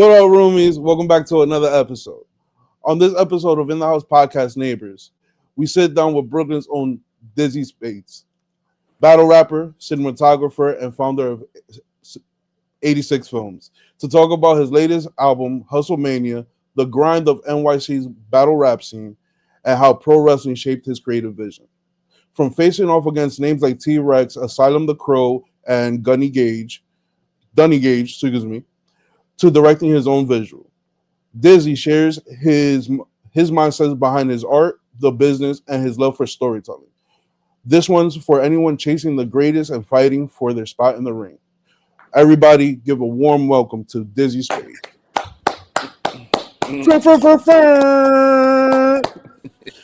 What up, roomies? Welcome back to another episode. On this episode of In the House Podcast Neighbors, we sit down with Brooklyn's own Dizzy Spadez, battle rapper, cinematographer, and founder of 86 Films, to talk about his latest album, Hustlemania, the grind of NYC's battle rap scene, and how pro wrestling shaped his creative vision. From facing off against names like T-Rex, Asylum the Crow, and Dunny Gage, excuse me, to directing his own visual. Dizzy shares his mindset behind his art, the business, and his love for storytelling. This one's for anyone chasing the greatest and fighting for their spot in the ring. Everybody, give a warm welcome to Dizzy Spadez.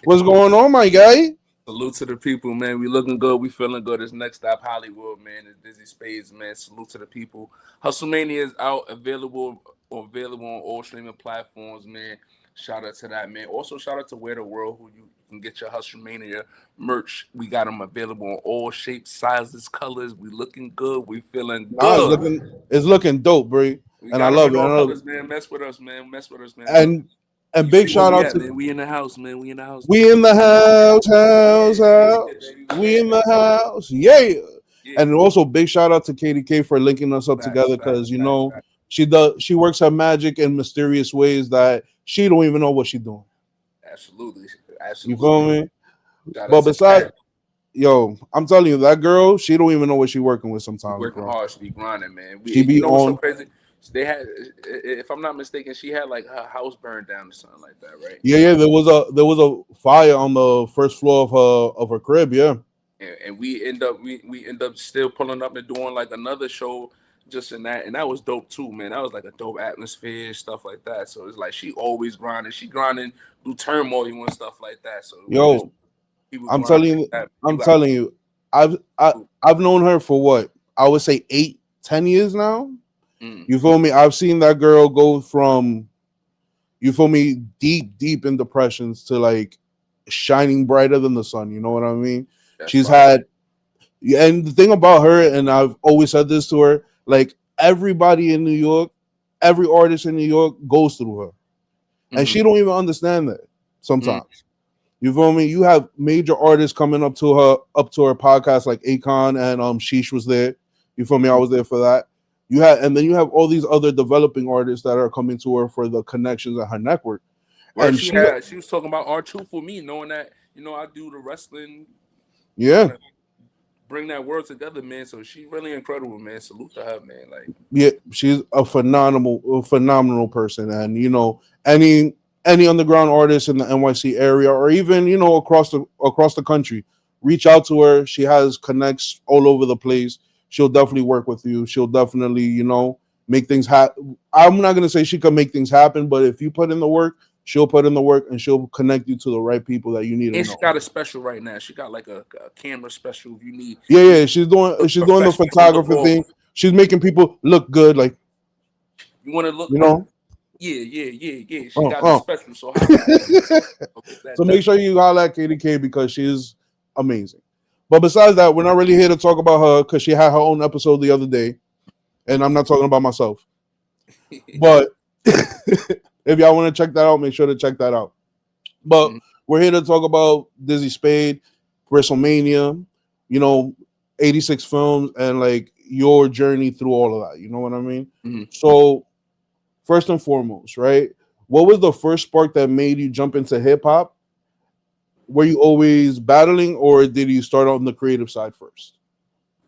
What's going on, my guy? Salute to the people, man. We looking good. We feeling good. It's next stop Hollywood, man. It's Dizzy Spadez, man. Salute to the people. Hustlemania is out, available on all streaming platforms, man. Shout out to that, man. Also, shout out to Where the World, who you can get your Hustlemania merch. We got them available in all shapes, sizes, colors. We looking good. We feeling good. It's looking dope, bro. We And I got them love in it. all colors, man. Mess with us, man. And You big see where shout we out at, to man. We in the house, man. We in the house. we in the house. Yeah, We in the house. Yeah. yeah. And also big shout out to KDK for linking us up Facts, together because facts. she works her magic in mysterious ways that she don't even know what she's doing. Absolutely. You feel me? Shout But out to besides, Kat. I'm telling you, that girl, she don't even know what she working with She sometimes, working bro. hard. She be grinding, man. She You be know what's so on. crazy? They had, if I'm not mistaken, she had like her house burned down or something like that, right? Yeah. There was a fire on the first floor of her crib. Yeah. And we end up still pulling up and doing like another show just in that, and that was dope too, man. That was like a dope atmosphere, stuff like that. So it's like she always grinding. She grinding through turmoil and stuff like that. So when there's Yo, people I'm grinding telling like you, that, you I'm got telling you, I've known her for what I would say 8, 10 years now. mm, You feel me? I've seen that girl go from, you feel me, deep in depressions to like shining brighter than the sun. You know what I mean? that's She's fire. had, and the thing about her, and I've always said this to her, like everybody in New York, every artist in New York goes through her, and Mm-hmm. she don't even understand that Mm, sometimes. You feel me? You have major artists coming up to her podcast like Akon and Sheesh was there. You feel me? I mm-hmm. was there for that. And then you have all these other developing artists that are coming to her for the connections at her network. Where And she she, had, she was talking about our truth for me, knowing that I do the wrestling, trying yeah, to bring that world together, man. So she really incredible, man. Salute to her, man. Like, yeah, she's a phenomenal person. And any underground artist in the NYC area or even across the country, reach out to her. She has connects all over the place. She'll definitely work with you. She'll definitely make things happen. I'm not gonna say she can make things happen, but if you put in the work, she'll put in the work and she'll connect you to the right people that you need to and she know. got a special right now. She got like a camera special. If Yeah, you yeah, she's doing the professional look photography off. thing. She's making people look good, like You want to look, you know. yeah. She Uh, got the uh. special. So holla at her, man. Okay, So that make sure you holler at KDK because she's amazing. But besides that, we're not really here to talk about her because she had her own episode the other day, and I'm not talking about myself. But if y'all want to check that out, make sure to check that out. But Mhm, we're here to talk about Dizzy Spade, WrestleMania, you know, 86 films, and like your journey through all of that. You know what I mean? mhm. So first and foremost, right? What was the first spark that made you jump into hip hop? Were you always battling, or did you start on the creative side first?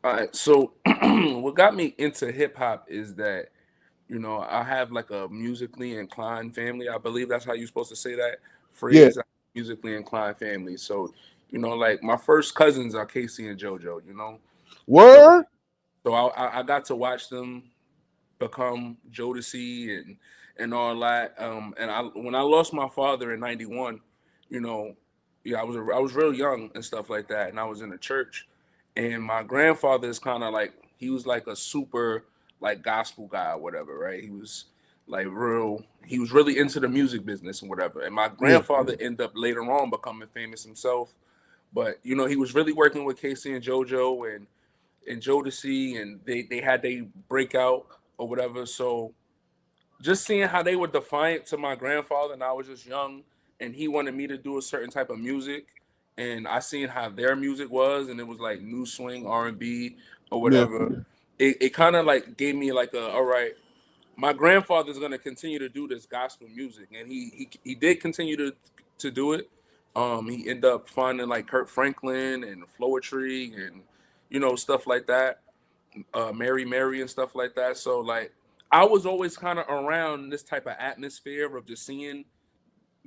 All right. So what got me into hip hop is that I have like a musically inclined family. I believe that's how you're supposed to say that Yeah. phrase, musically inclined family. So, like my first cousins are Casey and JoJo, So Word. so I got to watch them become Jodeci and all that. And when I lost my father in '91, you know, yeah, I was real young and stuff like that, and I was in the church, and my grandfather is kind of like he was like a super like gospel guy or whatever, right? He was like real. He was really into the music business and whatever. And my Yeah. grandfather ended up later on becoming famous himself, but he was really working with Casey and JoJo and Jodeci, and they had they breakout or whatever. So just seeing how they were defiant to my grandfather, and I was just young, and he wanted me to do a certain type of music, and I seen how their music was, and it was like new swing R&B or Yeah, whatever. It kind of like gave me like a, all right, my grandfather's gonna continue to do this gospel music, and he did continue to do it. He ended up finding like Kurt Franklin and Floetry and stuff like that, Mary Mary and stuff like that. So like I was always kind of around this type of atmosphere of just seeing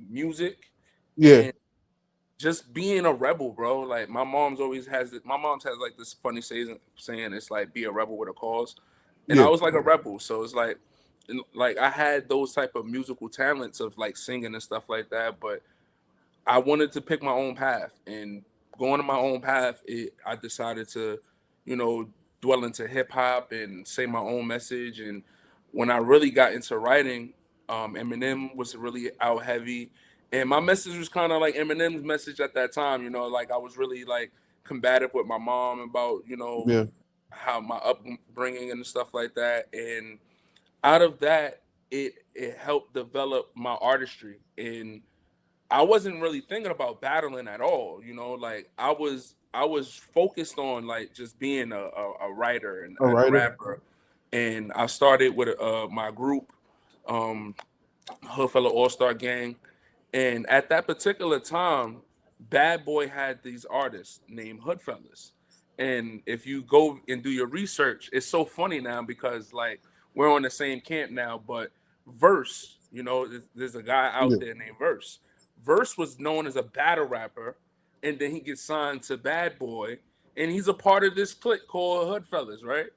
music yeah, and just being a rebel, bro. Like my mom's always has it. My mom's has like this funny saying it's like be a rebel with a cause, and I yeah, was like a rebel. So it's like I had those type of musical talents of like singing and stuff like that, but I wanted to pick my own path, and going to my own path, I decided to, you know, dwell into hip hop and say my own message. And when I really got into writing, Eminem was really out heavy, and my message was kind of like Eminem's message at that time. Like I was really like combative with my mom about yeah. how my upbringing and stuff like that, and out of that, it helped develop my artistry and I wasn't really thinking about battling at all. Like I was focused on like just being a writer A and a writer. rapper. And I started with my group, um, Hoodfella All Star Gang, and at that particular time, Bad Boy had these artists named Hoodfellas. And if you go and do your research, it's so funny now because like we're on the same camp now, but Verse, there's a guy Yeah, out there named Verse. Verse was known as a battle rapper, and then he gets signed to Bad Boy, and he's a part of this clique called Hoodfellas, right?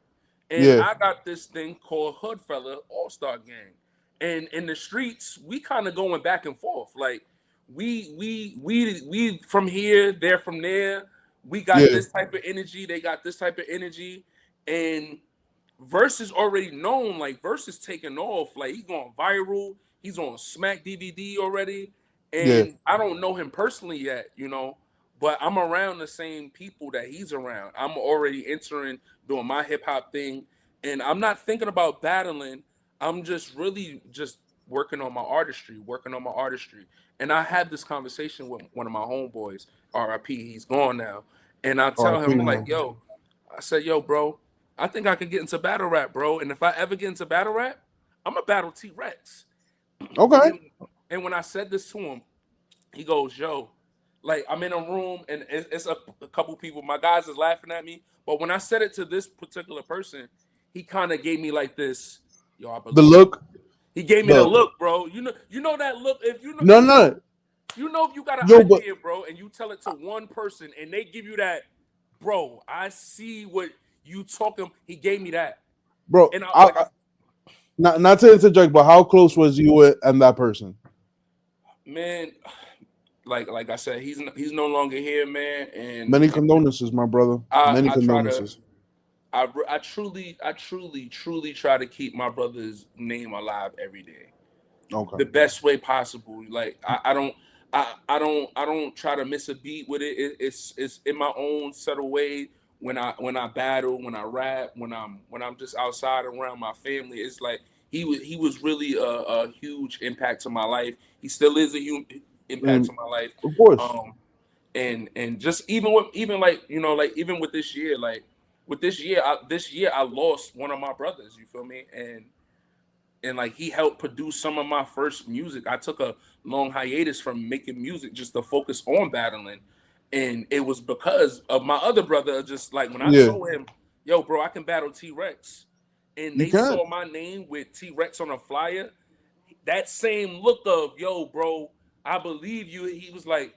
And yeah, I got this thing called Hoodfella All Star Gang. And in the streets, we kind of going back and forth. Like we from here, they're from there. We got yeah, this type of energy, they got this type of energy, and Verse is already known. Like Verse is taking off. Like he's going viral. He's on Smack DVD already, yeah. and I don't know him personally yet, but I'm around the same people that he's around. I'm already entering doing my hip hop thing, and I'm not thinking about battling. I'm just really just working on my artistry. And I had this conversation with one of my homeboys, RIP, he's gone now. And I tell R.I.P. him, I'm like, man. yo, I said, yo, bro, I think I could get into battle rap, bro. And if I ever get into battle rap, I'm a battle T Rex. Okay. And and when I said this to him, he goes, "Yo, like I'm in a room and it's a couple people. My guys is laughing at me, but when I said it to this particular person, he kind of gave me like this, yo, I The believe you." look, He gave me the the look, bro. You know that look. If no, no, if you got an yo, but idea, bro, and you tell it to one person and they give you that, bro, I see what you talking. He gave me that, bro, and I I, like I not to interject, but how close was you and that person? man, like I said, he's no longer here, man, and Many condolences, my brother. I Many I try to condolences. I truly try to keep my brother's name alive every day, Okay. the best way possible. Like I don't try to miss a beat with it. It's in my own subtle way. When I battle, when I rap, when I'm just outside around my family, it's like he was really a huge impact to my life. He still is a huge impact And to my life. of course, Um, and just even like like even with this year, like with this year I lost one of my brothers. You feel me? And like he helped produce some of my first music. I took a long hiatus from making music just to focus on battling, and it was because of my other brother. Just like when I yeah, told him, "Yo, bro, I can battle T Rex," and you they can. saw my name with T Rex on a flyer, that same look of "Yo, bro, I believe you." He was like,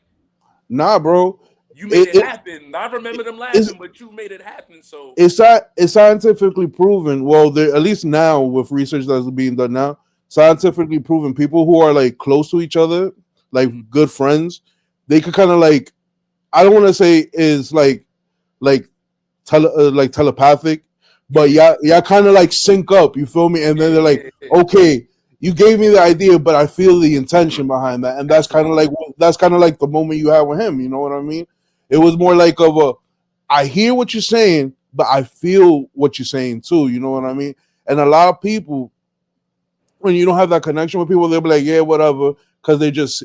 Nah, bro. "You made It, it it happen." I remember them it's laughing, but you made it happen. So, it's scientifically proven. Well, there at least now with research that's being done now, scientifically proven people who are like close to each other, like mhm. good friends, they could kind of like I don't want to say is like like telepathic, but Yeah, yeah, kind of like sync up. You feel me? And then yeah, they're like, yeah, yeah. okay, you gave me the idea, but I feel the intention behind that, and Absolutely. that's kind of like the moment you had with him. You know what I mean? It was more like of a, I hear what you're saying, but I feel what you're saying too. You know what I mean? And a lot of people when you don't have that connection with people, they'll be like, yeah, whatever, because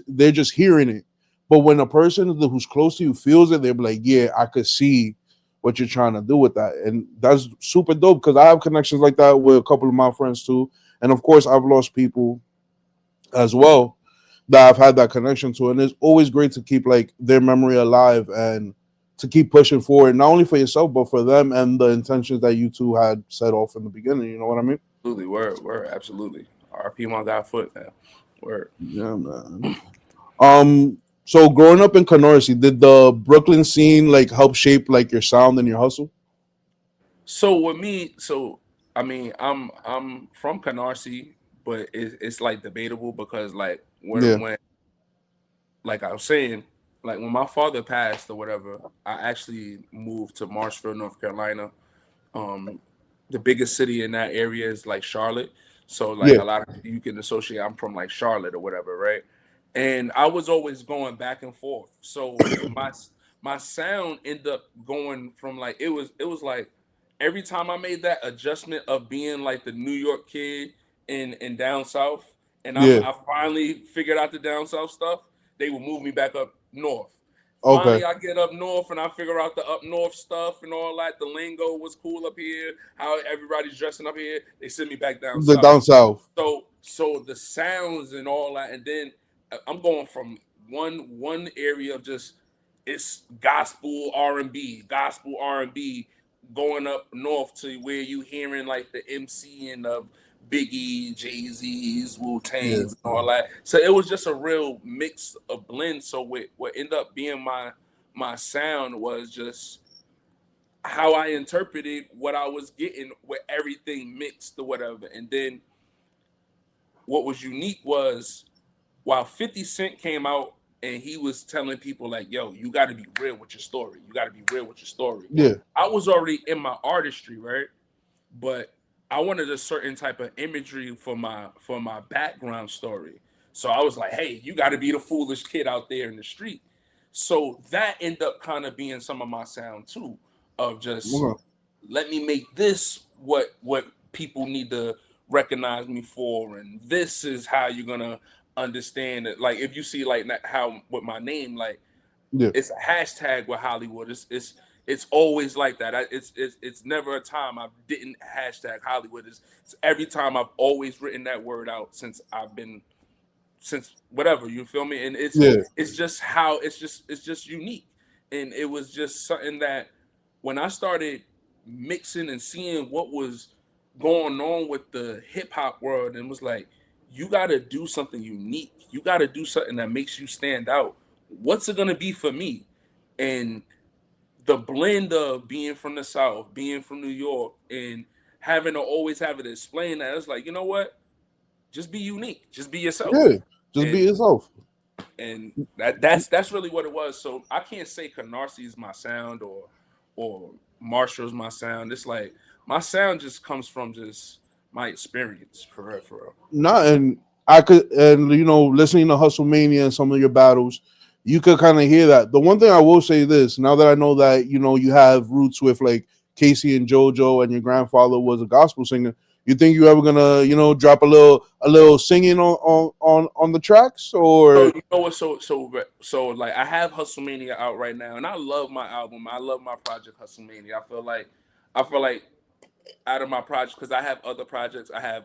they're just hearing it. But when a person who's close to you feels it, they'll be like, yeah, I could see what you're trying to do with that, and that's super dope because I have connections like that with a couple of my friends too, and of course I've lost people as well that I've had that connection to, and it's always great to keep like their memory alive and to keep pushing forward, not only for yourself but for them and the intentions that you two had set off in the beginning. You know what I mean? Absolutely, word, absolutely. RP my guy Foot, man. Word. Yeah, man. So growing up in Canarsie, did the Brooklyn scene like help shape like your sound and your hustle? So with me, I mean, I'm from Canarsie, but it's like debatable because like Yeah, when like I was saying, like when my father passed or whatever, I actually moved to Marshville, North Carolina. Um, the biggest city in that area is like Charlotte. So like yeah, a lot of you can associate I'm from like Charlotte or whatever, right? And I was always going back and forth. So my sound ended up going from like it was like every time I made that adjustment of being like the New York kid in down south, and yeah. I finally figured out the down south stuff, they would move me back up north. Okay, Finally, I get up north and I figure out the up north stuff and all that. The lingo was cool up here. How everybody's dressing up here. They send me back down the south. down south. So the sounds and all that, and then I'm going from one area of just it's gospel R and B, going up north to where you hearing like the MC and of Biggie, Jay Z's, Wu Yeah, Tang's, and all that. So it was just a real mix of blend. So what ended up being my sound was just how I interpreted what I was getting with everything mixed or whatever. And then what was unique was while 50 Cent came out and he was telling people like, yo, you got to be real with your story. You got to be real with your story. yeah, I was already in my artistry, right? But I wanted a certain type of imagery for my background story. So I was like, hey, you got to be the foolish kid out there in the street. So that ended up kind of being some of my sound too, of just okay. let me make this what people need to recognize me for, and this is how you're gonna understand it. Like if you see like how with my name, like Yeah, it's a hashtag with Hollywood. It's always like that. It's never a time I didn't hashtag Hollywood. It's every time I've always written that word out since I've been since whatever, you feel me. And yeah, it's just how it's just unique, and it was just something that when I started mixing and seeing what was going on with the hip hop world, and was like, you got to do something unique, you got to do something that makes you stand out. What's it going to be for me? And the blend of being from the south, being from New York, and having to always have it explain that, it's like, you know what, just be unique, just be yourself. yeah. Just be and yourself. and that's really what it was. So I can't say Canarsie is my sound or Marshall's my sound. It's like my sound just comes from just my experience, for real, for real. Not and I could, and listening to Hustlemania and some of your battles, you could kind of hear that. The one thing I will say this, now that I know that you have roots with like Casey and JoJo, and your grandfather was a gospel singer, you think you ever gonna drop a little singing on the tracks So or you know what? So like I have Hustlemania out right now, and I love my album. I love my project Hustlemania. I feel like out of my projects, because I have other projects. I have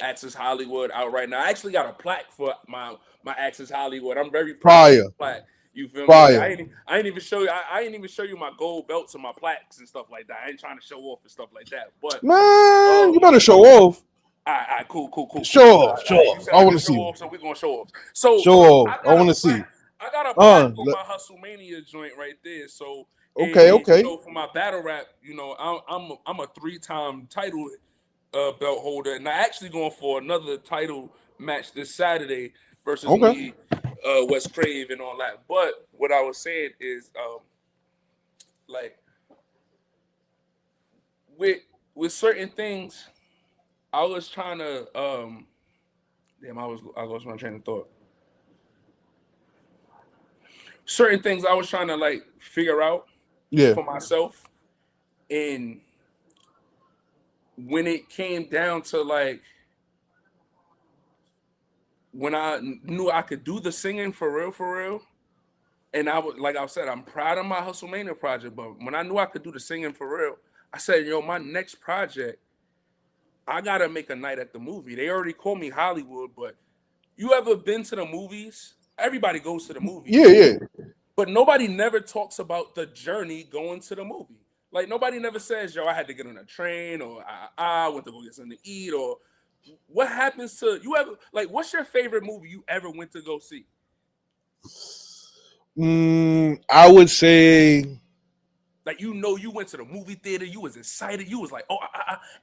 Access Hollywood out right now. I actually got a plaque for my Access Hollywood. I'm very proud of the fire, plaque. You feel me? Like fire? I ain't even show you. I ain't even show you my gold belts and my plaques and stuff like that. I ain't trying to show off and stuff like that. But Man, you um, better show off. cool, cool, cool, Show cool. off, show You off. said I I want can to show see. off, so we're gonna show off. So Show off. I I got a want to plaque. see. I got a plaque for Le- my Hustlemania joint right there. So okay, okay, for my battle rap, I'm a 3-time title belt holder, and I actually going for another title match this Saturday versus okay. me, West Crave, and all that. But what I was saying is, like with with certain things, I was trying to damn, I lost my train of thought. Certain things I was trying to like figure out Yeah, for myself, and when it came down to like when I knew I could do the singing for real, and I was like I said, I'm proud of my Hustlemania project. But when I knew I could do the singing for real, I said, yo, my next project, I gotta make a night at the movie. They already call me Hollywood, but you ever been to the movies? Everybody goes to the Yeah, movies, yeah. but nobody never talks about the journey going to the movie. Like nobody never says, "Yo, I had to get on a train," or "I went to go get something to eat," or what happens to you ever like? What's your favorite movie you ever went to go see? I would say Like you went to the movie theater, you was excited, you was like, "Oh,"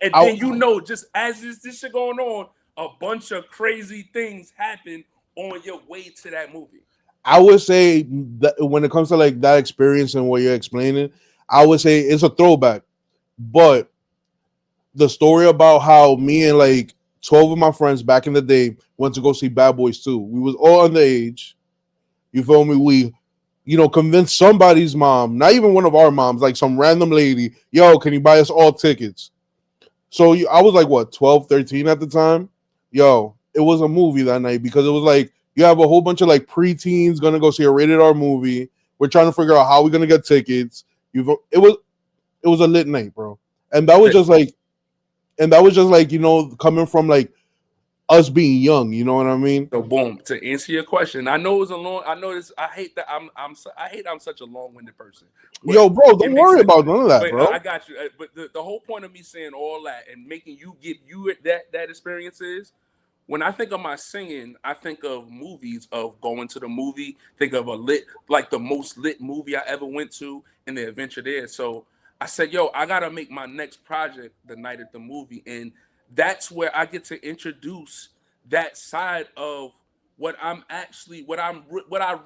and I then just as this shit going on, a bunch of crazy things happen on your way to that movie. I would say that when it comes to like that experience and what you're explaining, I would say it's a throwback. But the story about how me and like 12 of my friends back in the day went to go see Bad Boys 2. We was all underage. You feel me? We, convinced somebody's mom, not even one of our moms, like some random lady, yo, can you buy us all tickets? So I was like, what, 12, 13 at the time? Yo, it was a movie that night because it was like, you have a whole bunch of like preteens gonna go see a rated R movie. We're trying to figure out how we're gonna get tickets. It was a lit night, bro. And that was just like, coming from like us being young, you know what I mean? So boom, to answer your question, I know it's a long. I know this. I hate that I hate I'm such a long-winded person, but Yo, bro, it don't makes worry sense. about none of that, But bro. I got you. But the whole point of me saying all that and making you give you that experience is when I think of my singing, I think of movies of going to the movie. Think of a lit like the most lit movie I ever went to and the adventure there. So I said, yo, I gotta make my next project the night at the movie, and that's where I get to introduce that side of what I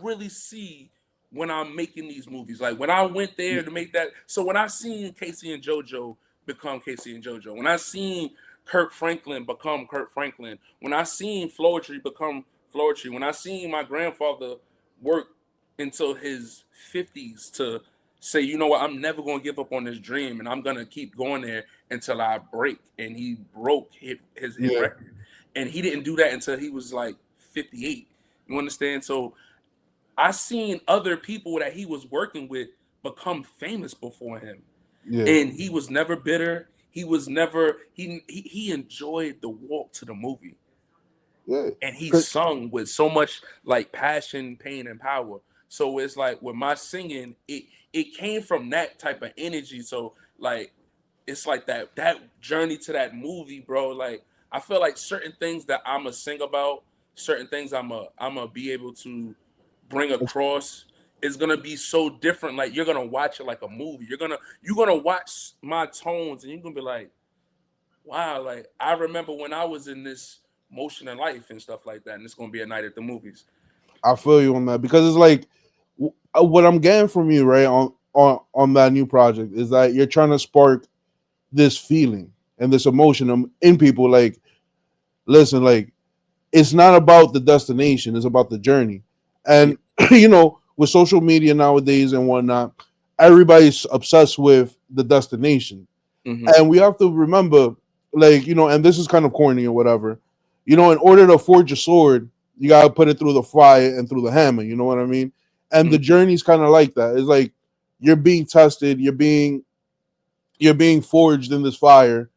really see when I'm making these movies. Like when I went there to make that. So when I seen Casey and JoJo become Casey and JoJo, when I seen Kurt Franklin become Kurt Franklin, when I seen Floetry become Floetry, when I seen my grandfather work until his 50s to say, you know what, I'm never gonna give up on this dream and I'm gonna keep going there until I break. And he broke his hit Yeah, record. And he didn't do that until he was like 58. You understand? So I seen other people that he was working with become famous before him. yeah, And he was never bitter. He was never he enjoyed the walk to the movie, yeah. and he 'Cause sung with so much like passion, pain, and power. So it's like with my singing, it came from that type of energy. So like it's like that journey to that movie, bro. Like I feel like certain things that I'ma sing about, certain things I'ma be able to bring across is gonna be so different. Like you're gonna watch it like a movie. You're gonna watch my tones and you're gonna be like, wow, like I remember when I was in this motion in life and stuff like that, and it's gonna be a night at the movies. I feel you on that because it's like what I'm getting from you, right, on that new project is that you're trying to spark this feeling and this emotion in people. Like, listen, like it's not about the destination; it's about the journey. Yeah. And with social media nowadays and whatnot, everybody's obsessed with the destination, Mm-hmm. and we have to remember, like, and this is kind of corny or whatever. In order to forge a sword, you gotta put it through the fire and through the hammer. You know what I mean? And the journey's kind of like that. It's like you're being tested, you're being forged in this fire,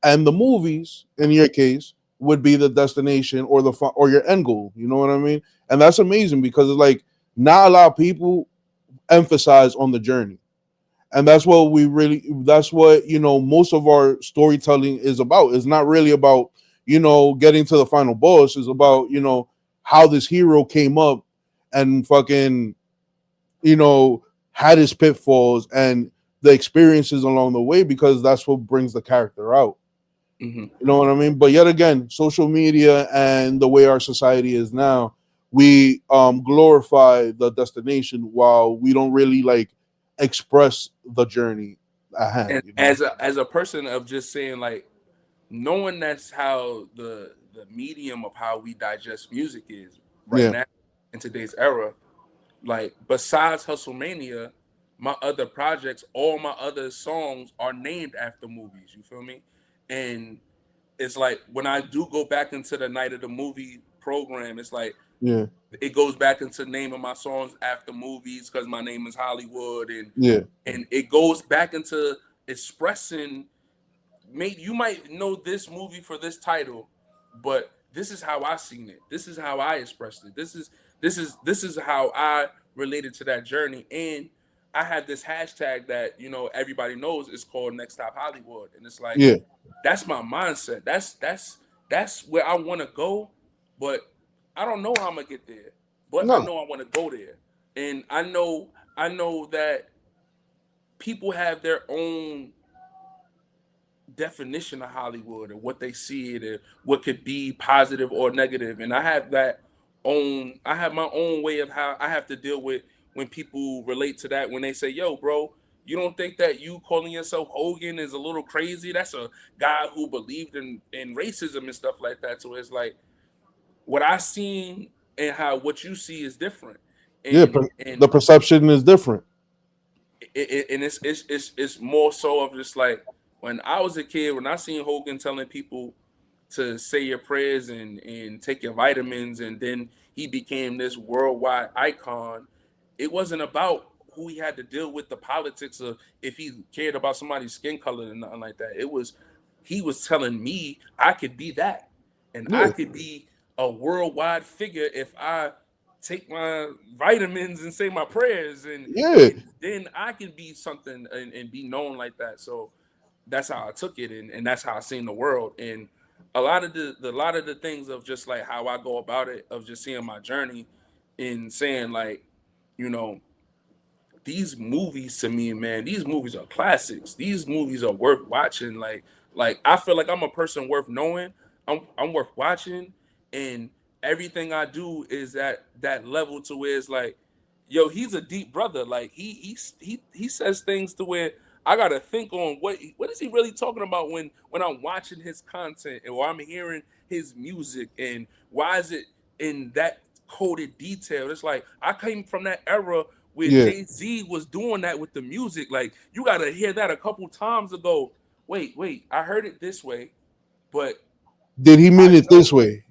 and the movies, in your case, would be the destination or or your end goal. You know what I mean? And that's amazing because it's like not a lot of people emphasize on the journey, and that's what most of our storytelling is about. It's not really about getting to the final boss. It's about how this hero came up and fucking you know had his pitfalls and the experiences along the way, because that's what brings the character out. Mm-hmm. You know what I mean? But yet again, social media and the way our society is now, we glorify the destination while we don't really like express the journey at hand. And as a person of just saying like knowing that's how the medium of how we digest music is right Yeah, now in today's era. Like besides Hustlemania, my other projects, all my other songs are named after movies. You feel me? And it's like when I do go back into the night of the movie program. It's like Yeah. it goes back into naming my songs after movies because my name is Hollywood, Yeah. and it goes back into expressing. Maybe you might know this movie for this title, but this is how I seen it. This is how I expressed it. This is how I related to that journey. And I had this hashtag that everybody knows is called Next Stop Hollywood, and it's like Yeah. that's my mindset. That's where I want to go, but I don't know how I'm gonna get there. But I No. know I want to go there, and I know that people have their own definition of Hollywood and what they see it and what could be positive or negative. And I have my own way of how I have to deal with when people relate to that when they say, "Yo, bro, you don't think that you calling yourself Hogan is a little crazy? That's a guy who believed in racism and stuff like that." So it's like what I seen and how what you see is different. Yeah. And The perception is different. and it's more so of just like when I was a kid, when I seen Hogan telling people to say your prayers and take your vitamins, and then he became this worldwide icon. It wasn't about who he had to deal with the politics of if he cared about somebody's skin color and nothing like that. It was he was telling me I could be that, and I Yeah. could be a worldwide figure if I take my vitamins and say my prayers, Yeah. and then I can be something and be known like that. So that's how I took it, and that's how I seen the world. And a lot of the things of just like how I go about it, of just seeing my journey and saying like, you know, these movies to me, man, these movies are classics. These movies are worth watching. Like I feel like I'm a person worth knowing. I'm worth watching, and everything I do is at that level to where it's like, yo, he's a deep brother. Like he says things to where I gotta think on what is he really talking about when I'm watching his content or I'm hearing his music, and why is it in that coded detail? It's like I came from that era where Yeah. Jay-Z was doing that with the music. Like you gotta hear that a couple times ago. Wait, I heard it this way, but Did he mean I it this know, way?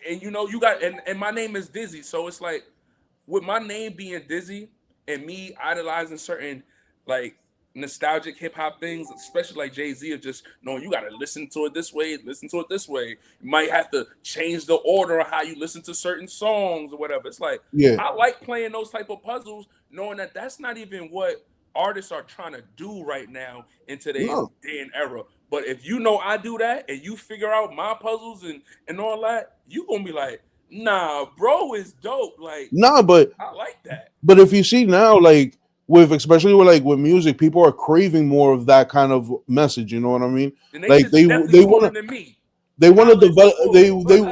and you got, and my name is Dizzy, so it's like with my name being Dizzy and me idolizing certain like nostalgic hip hop things, especially like Jay-Z, of just knowing you gotta listen to it this way, listen to it this way. You might have to change the order of how you listen to certain songs or whatever. It's like Yeah. I like playing those type of puzzles, knowing that that's not even what artists are trying to do right now in today's No. day and era. But if you know I do that and you figure out my puzzles and all that, you gonna be like, nah, bro is dope. Like Nah, but I like that. if you see now, like with especially with music, people are craving more of that kind of message. You know what I mean? And they Like should definitely they tune want into me. to Holla at your develop.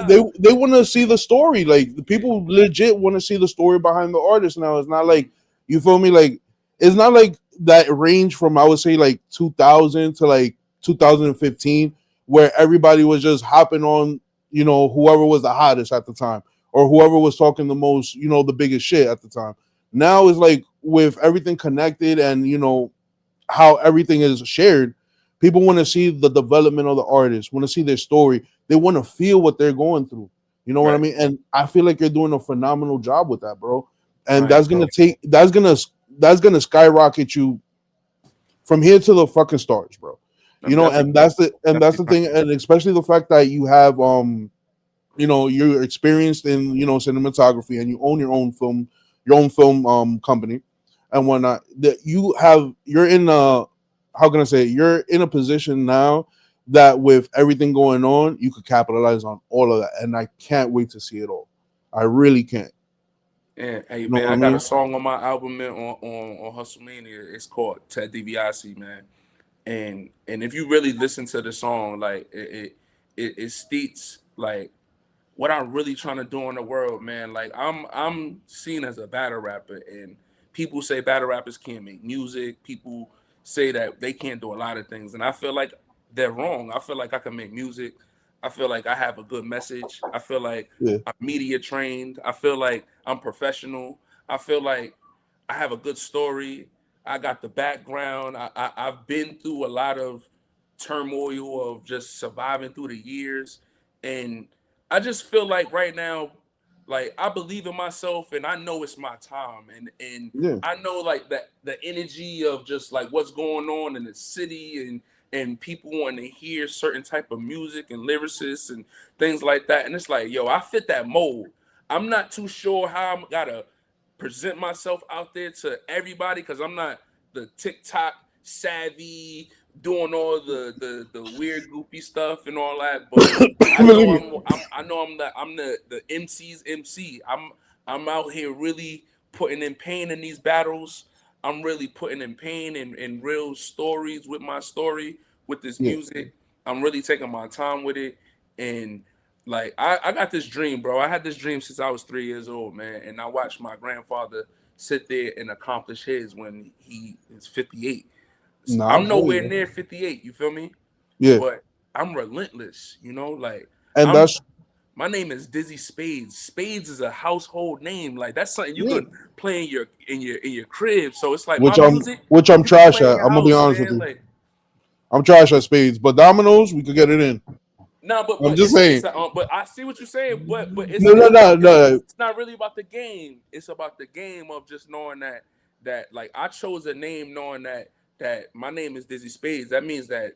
boy. They want to see the story. Like the Yeah, people legit want to see the story behind the artist. Now it's not like you feel me. Like it's not like that range from I would say like 2000 to like 2015, where everybody was just hopping on. Whoever was the hottest at the time, or whoever was talking the most. The biggest shit at the time. Now it's like with everything connected and how everything is shared. People want to see the development of the artist, want to see their story. They want to feel what they're going through. You know what I right, mean? And I feel like you're doing a phenomenal job with that, bro. And right, bro. that's gonna skyrocket you from here to the fucking stars, bro. I'm definitely And praying. that's Definitely the praying. thing, and especially the fact that you have you're experienced in cinematography, and you own your own film company and whatnot. That you're in a, how can I say it? You're in a position now that with everything going on, you could capitalize on all of that, and I can't wait to see it all. I really can't. And hey You know man, what I I got a mean? song on my album, man, on Hustlemania. It's called Ted DiBiase, man. And if you really listen to the song, like it states like what I'm really trying to do in the world, man. Like I'm seen as a battle rapper, and people say battle rappers can't make music. People say that they can't do a lot of things, and I feel like they're wrong. I feel like I can make music. I feel like I have a good message. I feel like Yeah, I'm media trained. I feel like I'm professional. I feel like I have a good story. I got the background. I've been through a lot of turmoil of just surviving through the years, and I just feel like right now, like I believe in myself and I know it's my time, and Yeah, I know like that the energy of just like what's going on in the city and people wanting to hear certain type of music and lyricists and things like that. And it's like, yo, I fit that mold. I'm not too sure how I'm gotta present myself out there to everybody because I'm not the TikTok savvy doing all the weird goofy stuff and all that. But I know believe I know I'm the MC's MC. I'm out here really putting in pain in these battles. I'm really putting in pain and real stories with my story with this me. music. I'm really taking my time with it. And like I got this dream, bro. I had this dream since I was 3 years old, man. And I watched my grandfather sit there and accomplish his when he is 58. Nah, I I'm feel nowhere you. near 58, you feel me? Yeah, But I'm relentless, you know, like and I'm that's my name is Dizzy Spades. Spades is a household name. Like that's something you yeah. could play in your crib. So it's like my Which I'm music, which I'm you could trash play in at. your I'm gonna be house, honest with man. you. Like I'm trash at spades, but dominoes we could get it in. no, I'm but just it's saying. but I see what you're saying, but No, no, no, no. it's not really about the game. It's about the game of just knowing that like I chose a name knowing that my name is Dizzy Spades. That means that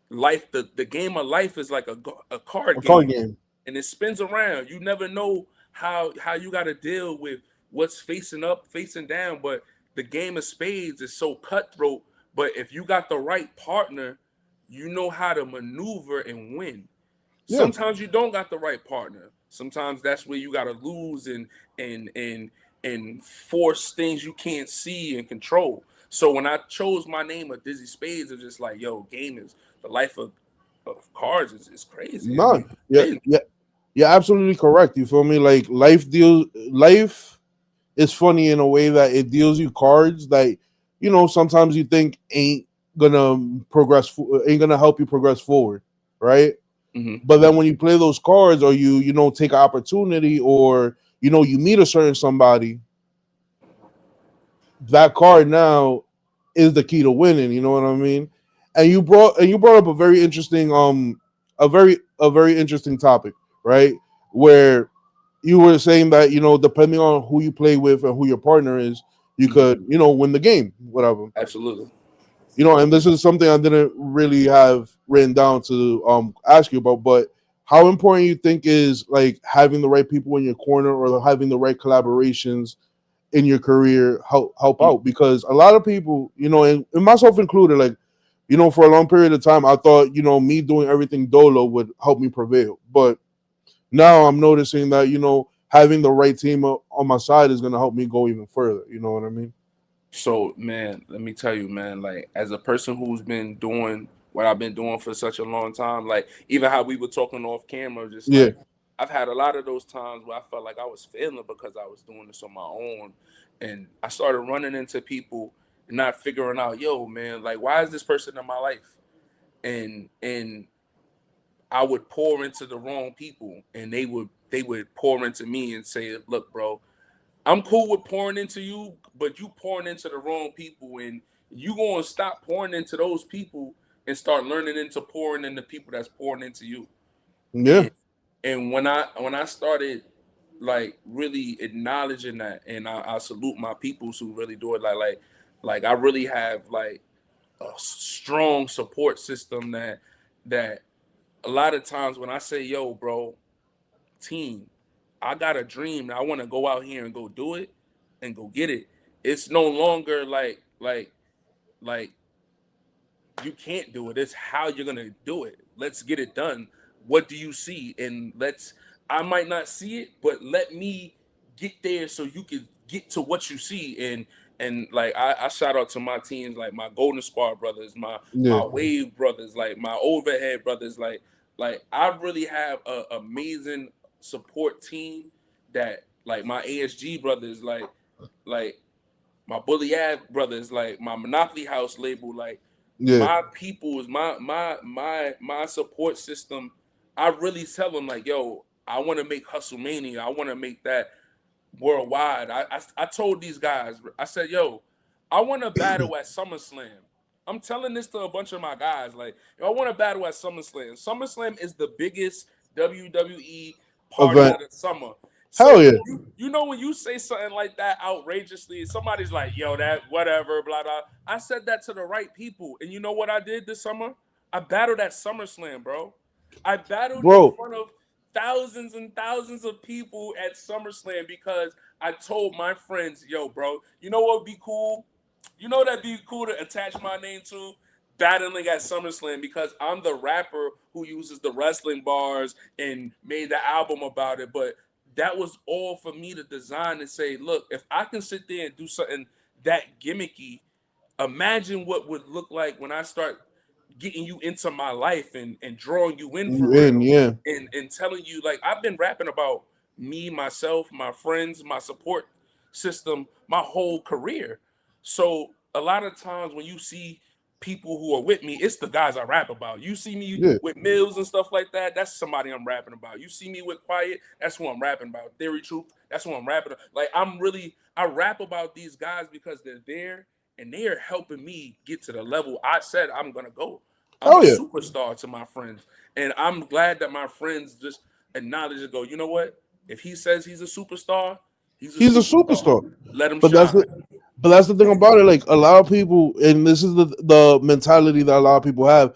life the game of life is like a A card card game, game. and it spins around. You never know how you got to deal with what's facing up, facing down. But the game of spades is so cutthroat. But if you got the right partner, you know how to maneuver and win. Yeah, Sometimes you don't got the right partner. Sometimes that's where you got to lose and and and force things you can't see and control. So when I chose my name of Dizzy Spades, it's just like, yo, game is the life of cards is crazy. I no, mean, yeah, been yeah, you're absolutely correct. You feel me? Like life is funny in a way that it deals you cards that sometimes you think ain't gonna ain't gonna help you progress forward, right? hmm But then when you play those cards, or you take an opportunity, or you meet a certain somebody, that card now is the key to winning. You know what I mean? And you brought up a very interesting topic, right? Where you were saying that depending on who you play with and who your partner is, you hmm could win the game, whatever. absolutely. And this is something I didn't really have written down to ask you about, but how important you think is like having the right people in your corner, or having the right collaborations in your career help Mm. out? Because a lot of people, and myself included, like for a long period of time I thought me doing everything dolo would help me prevail, but now I'm noticing that having the right team on my side is going to help me go even further. You know what I mean? So man, let me tell you, man, like as a person who's been doing what I've been doing for such a long time, like even how we were talking off camera, just Yeah, like I've had a lot of those times where I felt like I was failing because I was doing this on my own. And I started running into people and not figuring out, yo, man, like why is this person in my life? And I would pour into the wrong people and they would pour into me and say, look, bro, I'm cool with pouring into you, but you pouring into the wrong people, and you gonna stop pouring into those people and start learning into pouring into people that's pouring into you. yeah, And and when I started like really acknowledging that, and I salute my peoples who really do it, like I really have like a strong support system that a lot of times when I say, yo, bro, team. I got a dream. I want to go out here and go do it and go get it. It's no longer like you can't do it. It's how you're gonna do it. Let's get it done. What do you see? And let's I might not see it, but let me get there so you can get to what you see. And like I shout out to my teams, like my Golden Squad brothers, my yeah, Wave brothers, like my Overhead brothers, like I really have a amazing support team that like my ASG brothers, like my Bully Ave brothers, like my Monopoly House label, like yeah, my people is my support system. I really tell them like, yo, I want to make Hustlemania. I want to make that worldwide. I told these guys, I said, yo, I want to battle at SummerSlam. I'm telling this to a bunch of my guys, like, yo, I want to battle at SummerSlam. SummerSlam is the biggest WWE party Event. of the summer. Hell So yeah, you know when you say something like that outrageously, somebody's like, "Yo, that whatever, blah blah." I said that to the right people, and you know what I did this summer? I battled at SummerSlam, bro. I battled in bro. front of thousands and thousands of people at SummerSlam because I told my friends, "Yo, bro, you know what would be cool? You know that'd be cool to attach my name to." Battling at SummerSlam because I'm the rapper who uses the wrestling bars and made the album about it. But that was all for me to design and say, look, if I can sit there and do something that gimmicky, imagine what would look like when I start getting you into my life and drawing you in for You in, real yeah, and telling you like I've been rapping about me, myself, my friends, my support system, my whole career. So a lot of times when you see people who are with me, it's the guys I rap about. You see me yeah. with Mills and stuff like that, that's somebody I'm rapping about. You see me with Quiet, that's who I'm rapping about. Theory Truth, that's who I'm rapping about. Like I rap about these guys because they're there and they are helping me get to the level I said I'm gonna go. I'm a Hell yeah. superstar to my friends, and I'm glad that my friends just acknowledge and go. You know what? If he says he's a superstar, he's a He's a superstar. superstar. Let him But that's shine. the thing about it. Like a lot of people, and this is the mentality that a lot of people have.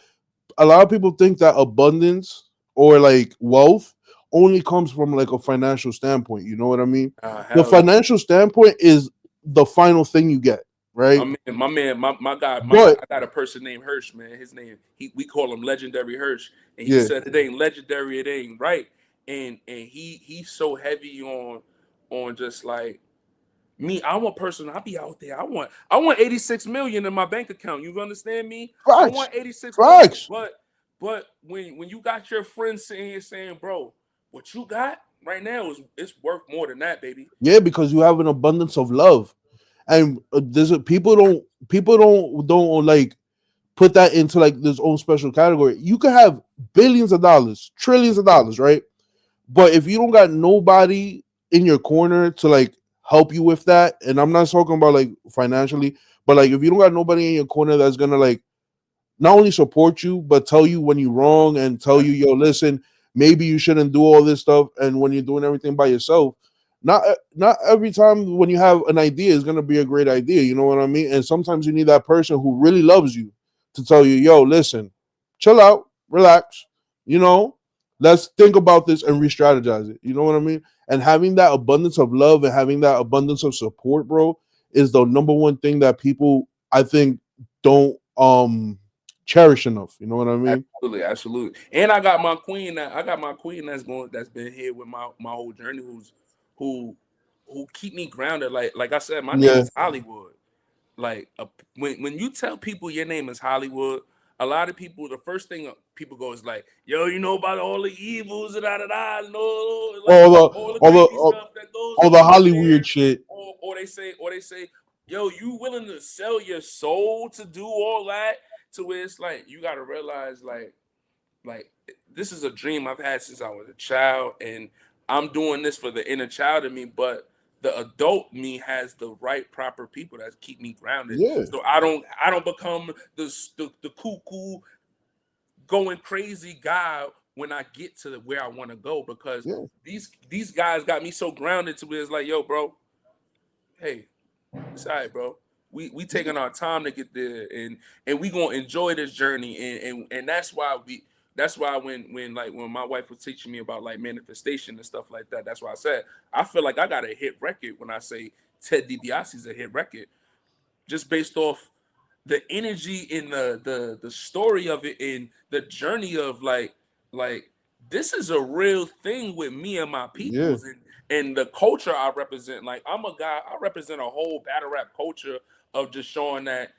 A lot of people think that abundance or like wealth only comes from like a financial standpoint. You know what I mean? The Hell no. financial standpoint is the final thing you get, right? My guy. But I got a person named Hirsch, man. His name, we call him Legendary Hirsch, and he yeah, said it ain't legendary, it ain't right. And he's so heavy on just like me. I'm a person. I be out there. I want 86 million in my bank account. You understand me? I facts, want 86 million. facts. But when you got your friends sitting here saying, bro, what you got right now is it's worth more than that, baby. Yeah, because you have an abundance of love, and there's people don't like put that into like this own special category. You could have billions of dollars, trillions of dollars, right? But if you don't got nobody in your corner to like help you with that, and I'm not talking about like financially, but like if you don't got nobody in your corner that's gonna like not only support you but tell you when you're wrong and tell you, yo, listen, maybe you shouldn't do all this stuff. And when you're doing everything by yourself, not every time when you have an idea is gonna be a great idea. You know what I mean? And sometimes you need that person who really loves you to tell you, yo, listen, chill out, relax, you know, let's think about this and re-strategize it. You know what I mean? And having that abundance of love and having that abundance of support, bro, is the number one thing that people I think don't cherish enough. You know what I mean? Absolutely, absolutely. And I got my queen. I got my queen that's been here with my whole journey. Who who keep me grounded. Like I said, my name Yeah, is Hollywood. Like when you tell people your name is Hollywood, a lot of people the first thing people go is like, "Yo, you know about all the evils, da da da, no, like all the all the all the crazy all, stuff that goes all the on in Hollywood there." shit. Or they say, "Yo, you willing to sell your soul to do all that?" To where it's like you got to realize like this is a dream I've had since I was a child, and I'm doing this for the inner child in me, but the adult me has the right proper people that keep me grounded. Yeah, So I don't become the cuckoo going crazy guy when I get to where I want to go because yeah, these guys got me so grounded to where it's like, yo, bro, hey, it's all right, bro. We taking our time to get there, and we gonna enjoy this journey, and that's why when my wife was teaching me about like manifestation and stuff like that, that's why I said I feel like I got a hit record when I say Ted DiBiase's a hit record, just based off the energy in the story of it and the journey of like this is a real thing with me and my yeah, peoples and the culture I represent. Like I'm a guy, I represent a whole battle rap culture of just showing that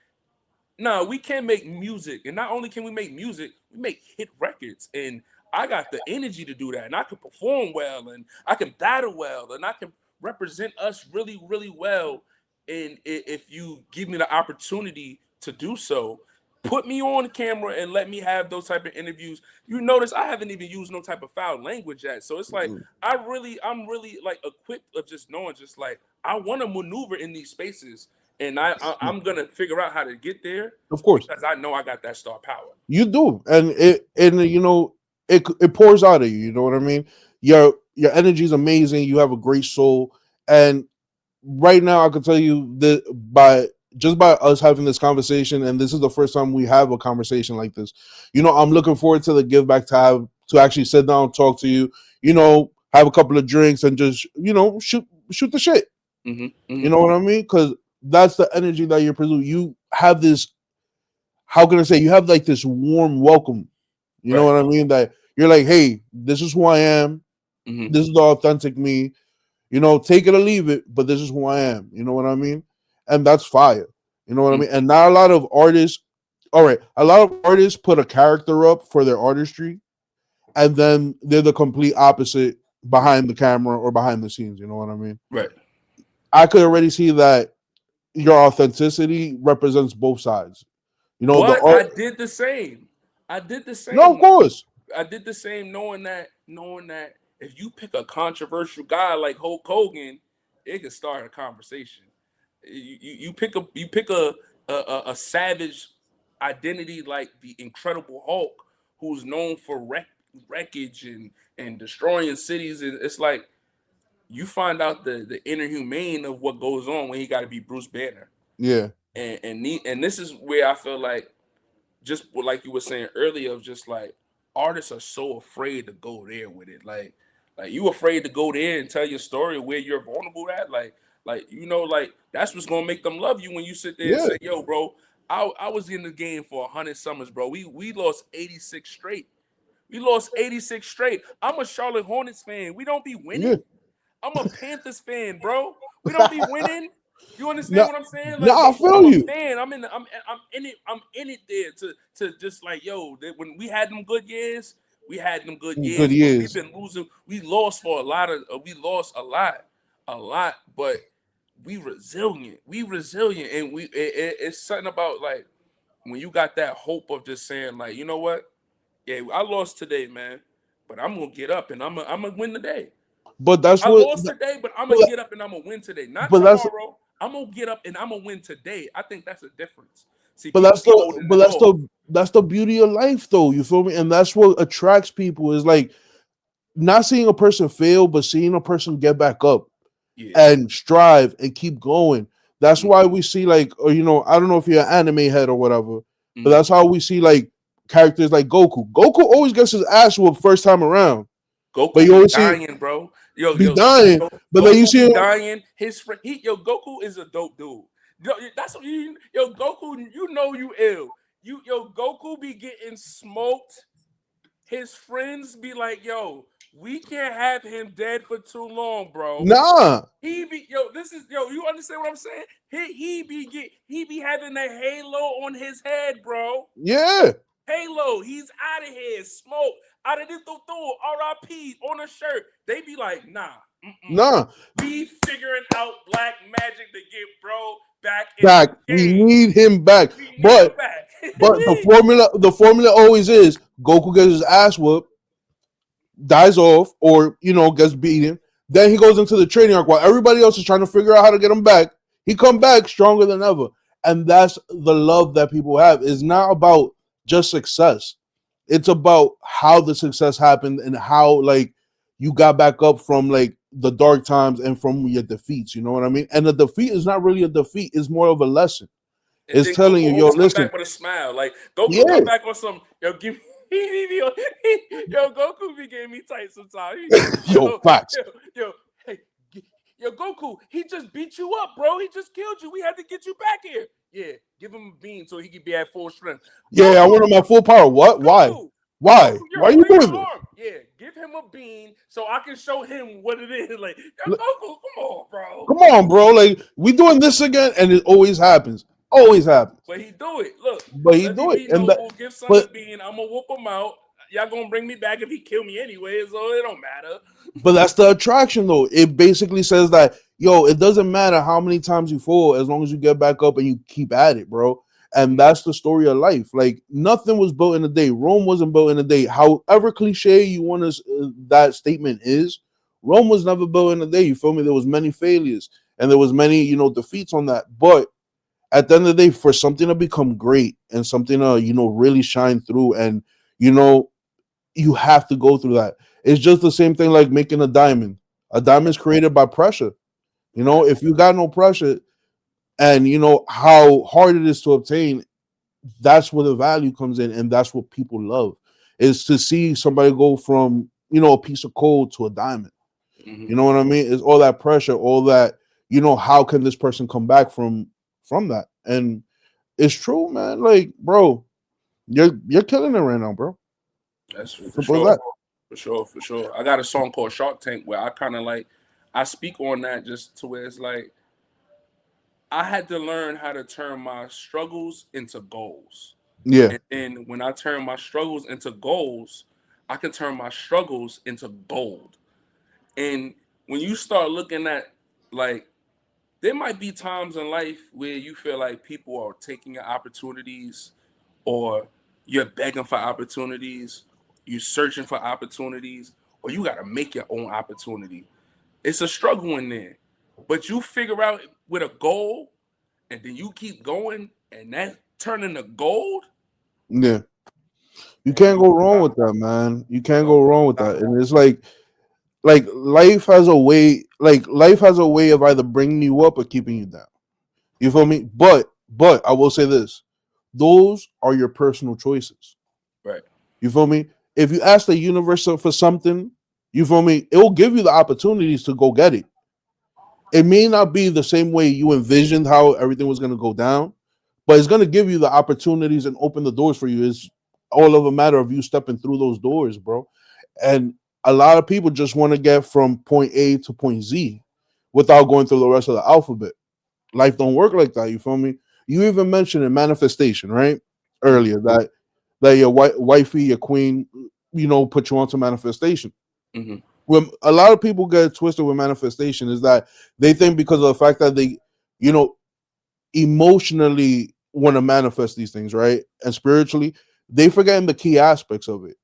no, we can make music, and not only can we make music, we make hit records. And I got the energy to do that, and I can perform well, and I can battle well, and I can represent us really, really well. And if you give me the opportunity to do so, put me on camera and let me have those type of interviews. You notice I haven't even used no type of foul language yet, so it's like I'm really like equipped of just knowing, just like I want to maneuver in these spaces and I'm gonna figure out how to get there of course because I know I got that star power. you do. And it and you know it pours out of you. You know what I mean? Your energy is amazing. You have a great soul, and right now I can tell you that by us having this conversation, and this is the first time we have a conversation like this. I'm looking forward to the give back to have to actually sit down, talk to you. Have a couple of drinks and just shoot the shit. Mm-hmm. You Mm-hmm. know what I mean? Because that's the energy that you're producing. You have this. How can I say? You have like this warm welcome. You know Right. what I mean? That you're like, hey, this is who I am. Mm-hmm. This is the authentic me. Take it or leave it, but this is who I am. You know what I mean? And that's fire. You know what I mean? And not a lot of artists, all right, a lot of artists put a character up for their artistry, and then they're the complete opposite behind the camera or behind the scenes. You know what I mean? Right. I could already see that your authenticity represents both sides. The But art, I did the same. I did the no, of same. course. I did the same, knowing that if you pick a controversial guy like Hulk Hogan, it could start a conversation. You pick a savage identity like the Incredible Hulk, who's known for wreckage and destroying cities, and it's like you find out the inner humane of what goes on when he got to be Bruce Banner, Yeah, and this is where I feel like just like you were saying earlier, of just like artists are so afraid to go there with it. Like you afraid to go there and tell your story where you're vulnerable at. Like that's what's gonna make them love you when you sit there and yeah, say, "Yo, bro, I was in the game for 100 summers, bro. We lost 86 straight. We lost 86 straight. I'm a Charlotte Hornets fan. We don't be yeah. winning. I'm a Panthers fan, bro. We don't be winning. You understand No, what I'm saying? no, Like, I but I'm feel a you. fan. I'm in it. I'm in it there to just like, yo, when we had them good years, we had them good Good years. But we've years. been losing. We lost for a lot of. We lost a lot. But we resilient. We resilient, and it's something about like when you got that hope of just saying like, you know what? Yeah, I lost today, man, but I'm gonna get up and I'm gonna win today. But that's I what. lost today, but I'm gonna But, get up and I'm gonna win today. Not but that's tomorrow. I'm gonna get up and I'm gonna win today. I think that's a difference. See, but people that's be the holding but it off. that's the beauty of life, though. You feel me? And that's what attracts people is like not seeing a person fail, but seeing a person get back up Yeah. and strive and keep going. That's Mm-hmm. why we see like, or I don't know if you're an anime head or whatever, but Mm-hmm. that's how we see like characters like Goku. Goku always gets his ass whooped first time around, but Goku you be always see dying, bro. Yo, be yo, dying. yo, But then you Goku see be him, dying. His friend, Goku is a dope dude. That's what yo, Goku. You know you ill. Goku be getting smoked. His friends be like, yo, we can't have him dead for too long, bro. nah, He be this is you understand what I'm saying? He be having a halo on his head, bro. yeah, Halo, he's out of here. Smoke out of this RIP on a shirt. They be like, nah, nah. we figuring out black magic to get bro back in the Back, we game. need him back. We need him But back. but the formula always is Goku gets his ass whooped, dies off, or gets beaten. Then he goes into the training arc while everybody else is trying to figure out how to get him back. He come back stronger than ever, and that's the love that people have. It's not about just success. It's about how the success happened and how like you got back up from like the dark times and from your defeats. You know what I mean? And the defeat is not really a defeat; it's more of a lesson. And It's then telling Goku you, yo, always come listen, back with a smile. Like Goku come yeah, back on some give me yo Goku be getting me tight sometimes. yo, Yo facts. hey yo Goku, he just beat you up, bro. He just killed you. We had to get you back here. Yeah, give him a bean so he can be at full strength. Yeah, I Goku, want him at full power. What? Why? Goku, Why? Goku, you're Why are you holding your doing this? arm. Yeah, give him a bean so I can show him what it is. Like yo Goku, come on, bro. Come on, bro. Like we doing this again, and it always happens. Always happens. But he do it. Look, But he let me do it, be and that. noble. Give son a But bean. I'm gonna whoop him out. Y'all gonna bring me back if he kill me anyway, so it don't matter. but that's the attraction, though. It basically says that yo, it doesn't matter how many times you fall, as long as you get back up and you keep at it, bro. And that's the story of life. Like nothing was built in a day. Rome wasn't built in a day. However cliche you want to that statement is, Rome was never built in a day. You feel me? There was many failures and there was many defeats on that, but at the end of the day, for something to become great and something to really shine through and you know you have to go through that. It's just the same thing like making a diamond. A diamond is created by pressure. You know, Right. if you got no pressure and you know how hard it is to obtain, that's where the value comes in, and that's what people love is to see somebody go from a piece of coal to a diamond. Hmm. You know what I mean? It's all that pressure, all that how can this person come back from that? And it's true, man. Like, bro, you're killing it right now, bro. That's for Simple as sure. that. For sure. For sure. I got a song called Shark Tank where I kind of like I speak on that just to where it's like I had to learn how to turn my struggles into goals. Yeah, And then when I turn my struggles into goals, I can turn my struggles into gold. And when you start looking at like there might be times in life where you feel like people are taking your opportunities or you're begging for opportunities, you're searching for opportunities, or you got to make your own opportunity. It's a struggle in there. But you figure out with a goal and then you keep going and that turning to gold, yeah. You man, can't you go wrong with stop. that, man. You can't No, go wrong with that. stop. And it's like life has a way. Like life has a way of either bringing you up or keeping you down. You feel me? But I will say this: those are your personal choices. Right. You feel me? If you ask the universe for something, you feel me? It will give you the opportunities to go get it. It may not be the same way you envisioned how everything was going to go down, but it's going to give you the opportunities and open the doors for you. It's all of a matter of you stepping through those doors, bro. And a lot of people just want to get from point A to point Z without going through the rest of the alphabet. Life don't work like that. You feel me? You even mentioned in manifestation, right? Hmm. Earlier that your wifey, your queen, put you onto manifestation. Hmm. When a lot of people get twisted with manifestation is that they think because of the fact that they, you know, emotionally want to manifest these things, right? And spiritually, they forgetting the key aspects of it.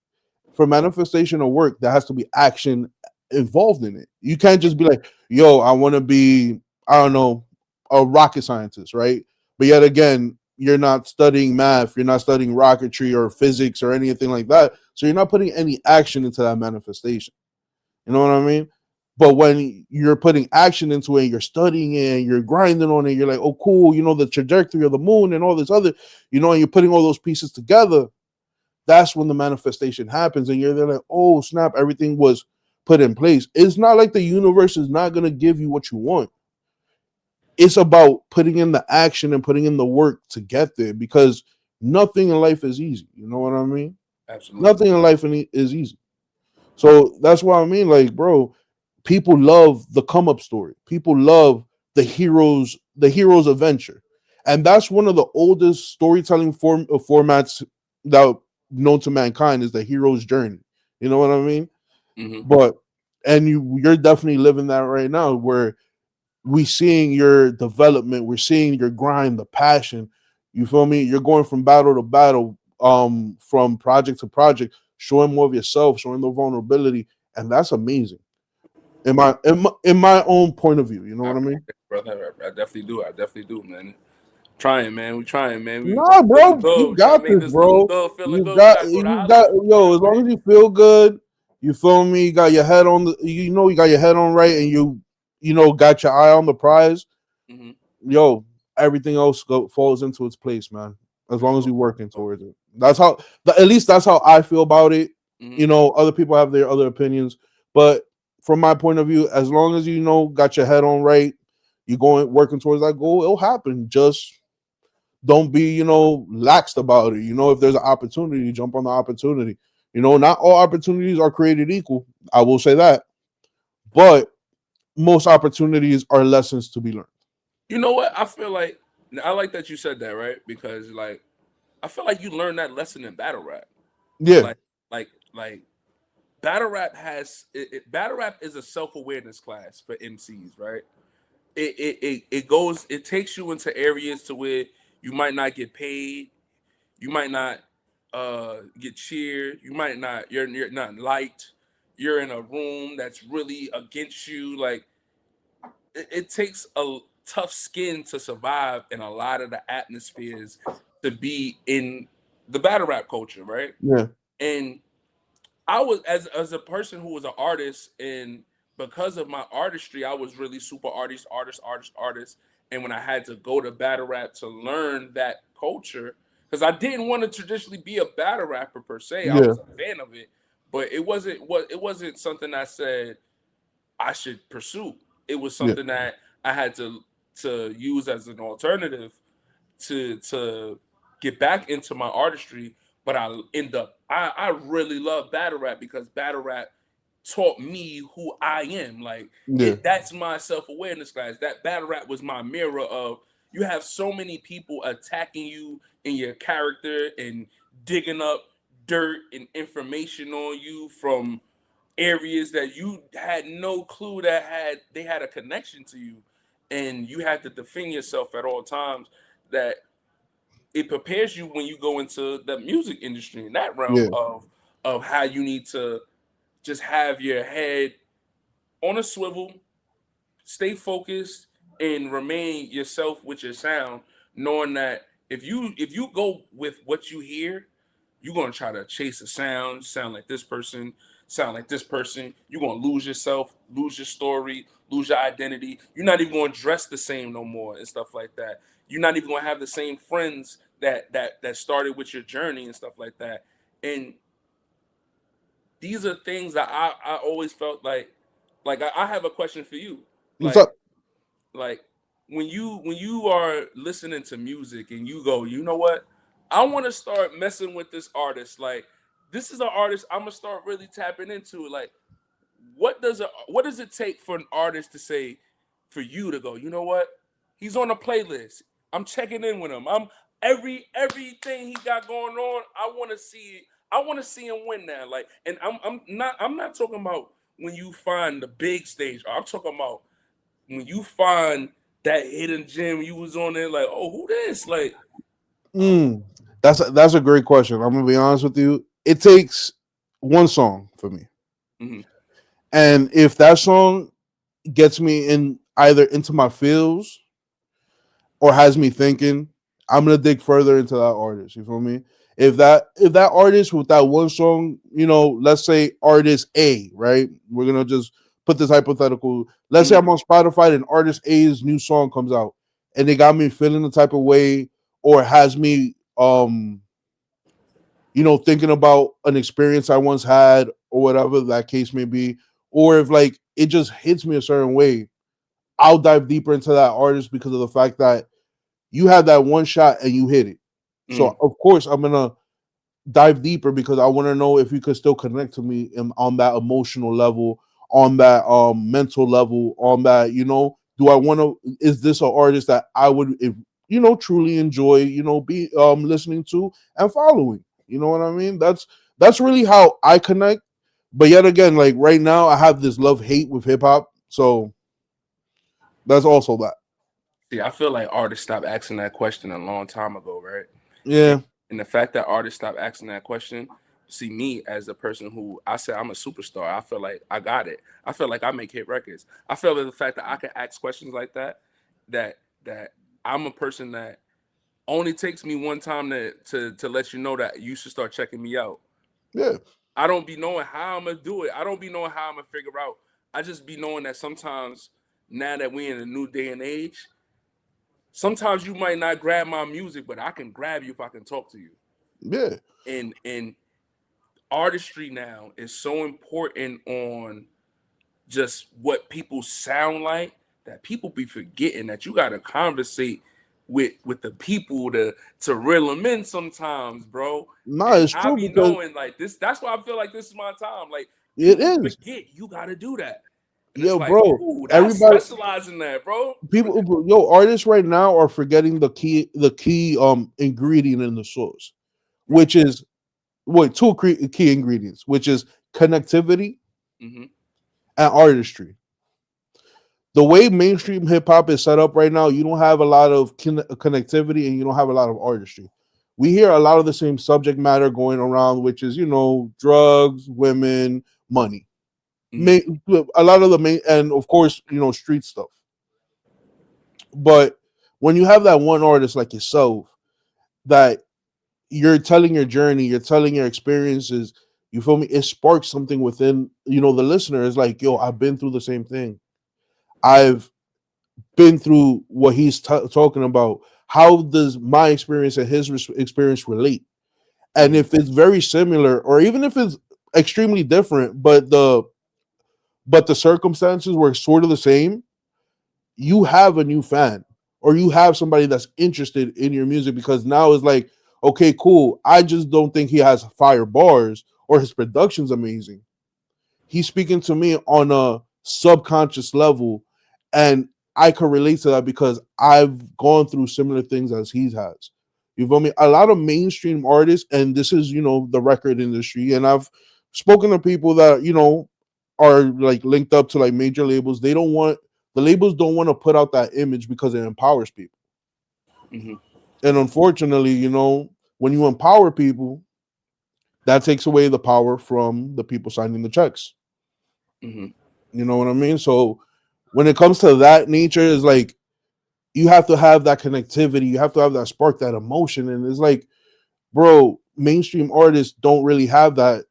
For manifestation to work, there has to be action involved in it. You can't just be like, yo, I want to be, I don't know, a rocket scientist, right? But yet again, you're not studying math, you're not studying rocketry or physics or anything like that. So you're not putting any action into that manifestation. You know what I mean? But when you're putting action into it, you're studying it, and you're grinding on it, you're like, oh, cool, the trajectory of the moon and all this other, and you're putting all those pieces together. That's when the manifestation happens, and you're there like, oh, snap, everything was put in place. It's not like the universe is not going to give you what you want. It's about putting in the action and putting in the work to get there because nothing in life is easy. You know what I mean? Absolutely. Nothing in life is easy. So that's why I mean, like, bro, people love the come up story. People love the hero's adventure, and that's one of the oldest storytelling formats that known to mankind is the hero's journey. You know what I mean? Hmm. But and you're definitely living that right now, where we seeing your development, we're seeing your grind, the passion. You feel me? You're going from battle to battle, from project to project, showing more of yourself, showing the vulnerability, and that's amazing. In my own point of view, you know I what I appreciate mean? it, brother. I definitely do. I definitely do, man. Trying, man. We trying, man. We Nah, feeling bro, good. you We trying to got make this, this little bro. dog feeling You good. We got gotta go to you got Hollywood with yo. it, As long man. as you feel good, you feel me. You got your head on the. You got your head on right, and got your eye on the prize. Hmm. Yo, everything else falls into its place, man. As For long as sure. you're working towards it. That's how. At least that's how I feel about it. Hmm. Other people have their other opinions, but from my point of view, as long as got your head on right, you going working towards that goal, it'll happen. Just don't be laxed about it. If there's an opportunity, jump on the opportunity. Not all opportunities are created equal. I will say that, but most opportunities are lessons to be learned. You know what? I feel like I like that you said that, right? Because like I feel like you learned that lesson in battle rap. Yeah, Like, like battle rap battle rap is a self awareness class for MCs, right? It takes you into areas to where you might not get paid, you might not get cheered, you're not liked, you're in a room that's really against you. Like it takes a tough skin to survive in a lot of the atmospheres to be in the battle rap culture, right? yeah, And I was as a person who was an artist, and because of my artistry, I was really super artist. And when I had to go to battle rap to learn that culture, because I didn't want to traditionally be a battle rapper per se, I Yeah, was a fan of it, but it wasn't something I said I should pursue. It was yeah, something that I had to use as an alternative to get back into my artistry. But I really love battle rap because battle rap taught me who I am. Like yeah, it that's my self-awareness class. That battle rap was my mirror of you have so many people attacking you in your character and digging up dirt and information on you from areas that you had no clue that they had a connection to you, and you had to defend yourself at all times. That it prepares you when you go into the music industry in that realm yeah. of how you need to just have your head on a swivel, stay focused, and remain yourself with your sound, knowing that if you go with what you hear, you're gonna try to chase a sound like this person, sound like this person. You're gonna lose yourself, lose your story, lose your identity. You're not even gonna dress the same no more and stuff like that. You're not even gonna have the same friends that started with your journey and stuff like that. And these are things that I always felt I have a question for you. What's Like up? like when you are listening to music and you go, you know what? I want to start messing with this artist. Like this is an artist I'm gonna start really tapping into. Like what does it take for an artist to say for you to go, you know what? He's on a playlist. I'm checking in with him. I'm everything he got going on. I want to see him win now. Like, and I'm not talking about when you find the big stage. I'm talking about when you find that hidden gem you was on there, like, oh, who this? Like, oh, Mm, that's a great question. I'm gonna be honest with you. It takes one song for me, mhm, and if that song gets me in either into my feels or has me thinking, I'm gonna dig further into that artist. You feel me? If that artist with that one song, let's say artist A, right? We're gonna just put this hypothetical. Let's say mhm, I'm on Spotify and artist A's new song comes out, and they got me feeling the type of way, or has me thinking about an experience I once had, or whatever that case may be, or if like it just hits me a certain way, I'll dive deeper into that artist because of the fact that you had that one shot and you hit it. mhm. So of course I'm gonna dive deeper because I want to know if you could still connect to me on that emotional level, on that mental level, on that do I want to? Is this an artist that I would, if truly enjoy, be listening to and following? You know what I mean? That's really how I connect. But yet again, like right now, I have this love hate with hip hop, so that's also that. See, I feel like artists stopped asking that question a long time ago, right? And, Yeah, and the fact that artists stopped asking that question, see me as the person who I said I'm a superstar. I feel like I got it. I feel like I make hit records. I feel that the fact that I can ask questions like that that I'm a person that only takes me one time to let you know that you should start checking me out. yeah, I don't be knowing how I'm gonna do it. I don't be knowing how I'm gonna figure out. I just be knowing that sometimes now that we in a new day and age, sometimes you might not grab my music, but I can grab you if I can talk to you. yeah. And artistry now is so important on just what people sound like that people be forgetting that you gotta conversate with the people to reel them in sometimes, bro. Nah, And it's I true be because knowing like this. That's why I feel like this is my time. Like it people is. forget you gotta do that, and it's Yo, like, bro, ooh, I everybody, specialize in that, bro. artists right now are forgetting the key ingredient in the sauce, Right. which is two key ingredients, which is connectivity Mm-hmm. and artistry. The way mainstream hip hop is set up right now, you don't have a lot of connectivity and you don't have a lot of artistry. We hear a lot of the same subject matter going around, which is drugs, women, money. Mm-hmm. Main, a lot of the main, and of course street stuff. But when you have that one artist like yourself, that you're telling your journey, you're telling your experiences, You feel me? It sparks something within, the listener is like, yo, I've been through the same thing. I've been through what he's talking about. How does my experience and his experience relate? And Mm-hmm. if it's very similar, or even if it's extremely different, but the circumstances were sort of the same, you have a new fan, or you have somebody that's interested in your music, because now it's like, okay, cool. I just don't think he has fire bars or his production's amazing. He's speaking to me on a subconscious level, and I can relate to that because I've gone through similar things as he has. You feel me? A lot of mainstream artists, and this is, the record industry, and I've spoken to people that, are like linked up to like major labels. The labels don't want to put out that image because it empowers people. Mm-hmm. And unfortunately, when you empower people, that takes away the power from the people signing the checks. Mm-hmm. You know what I mean? So when it comes to that nature, is like you have to have that connectivity, you have to have that spark, that emotion. And it's like, bro, mainstream artists don't really have that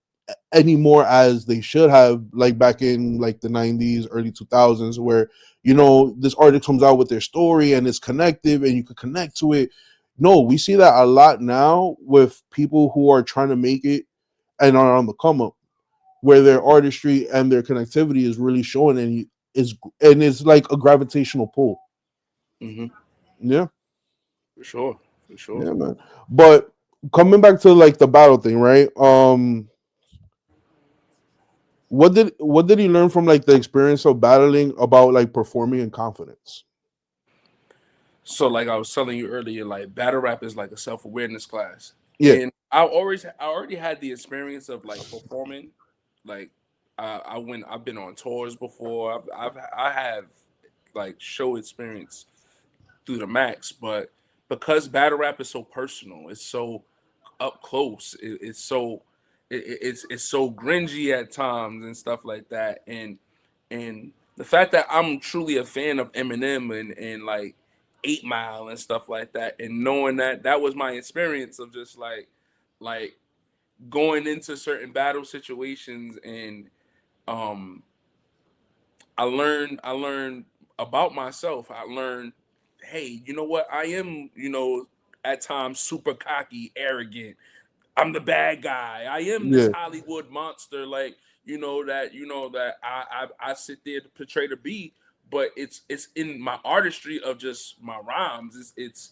anymore as they should have, like back in like the 90s, early 2000s, where this artist comes out with their story and it's connective and you can connect to it. No, we see that a lot now with people who are trying to make it and are on the come up, where their artistry and their connectivity is really showing, and it's like a gravitational pull. Mm-hmm. Yeah, For sure. For sure. yeah, man. But coming back to like the battle thing, right? What did he learn from like the experience of battling about like performing in confidence? So like I was telling you earlier, like battle rap is like a self awareness class, Yeah, and I already had the experience of like performing, like I've been on tours before. I have like show experience through the max, but because battle rap is so personal, it's so up close, it's so cringy at times and stuff like that, and the fact that I'm truly a fan of Eminem and like 8 Mile and stuff like that, and knowing that that was my experience of just like going into certain battle situations, and um I learned about myself. I learned, hey, you know what? I am, at times super cocky, arrogant. I'm the bad guy. I am this yeah, Hollywood monster, like that I sit there to portray to be, but it's in my artistry of just my rhymes. It's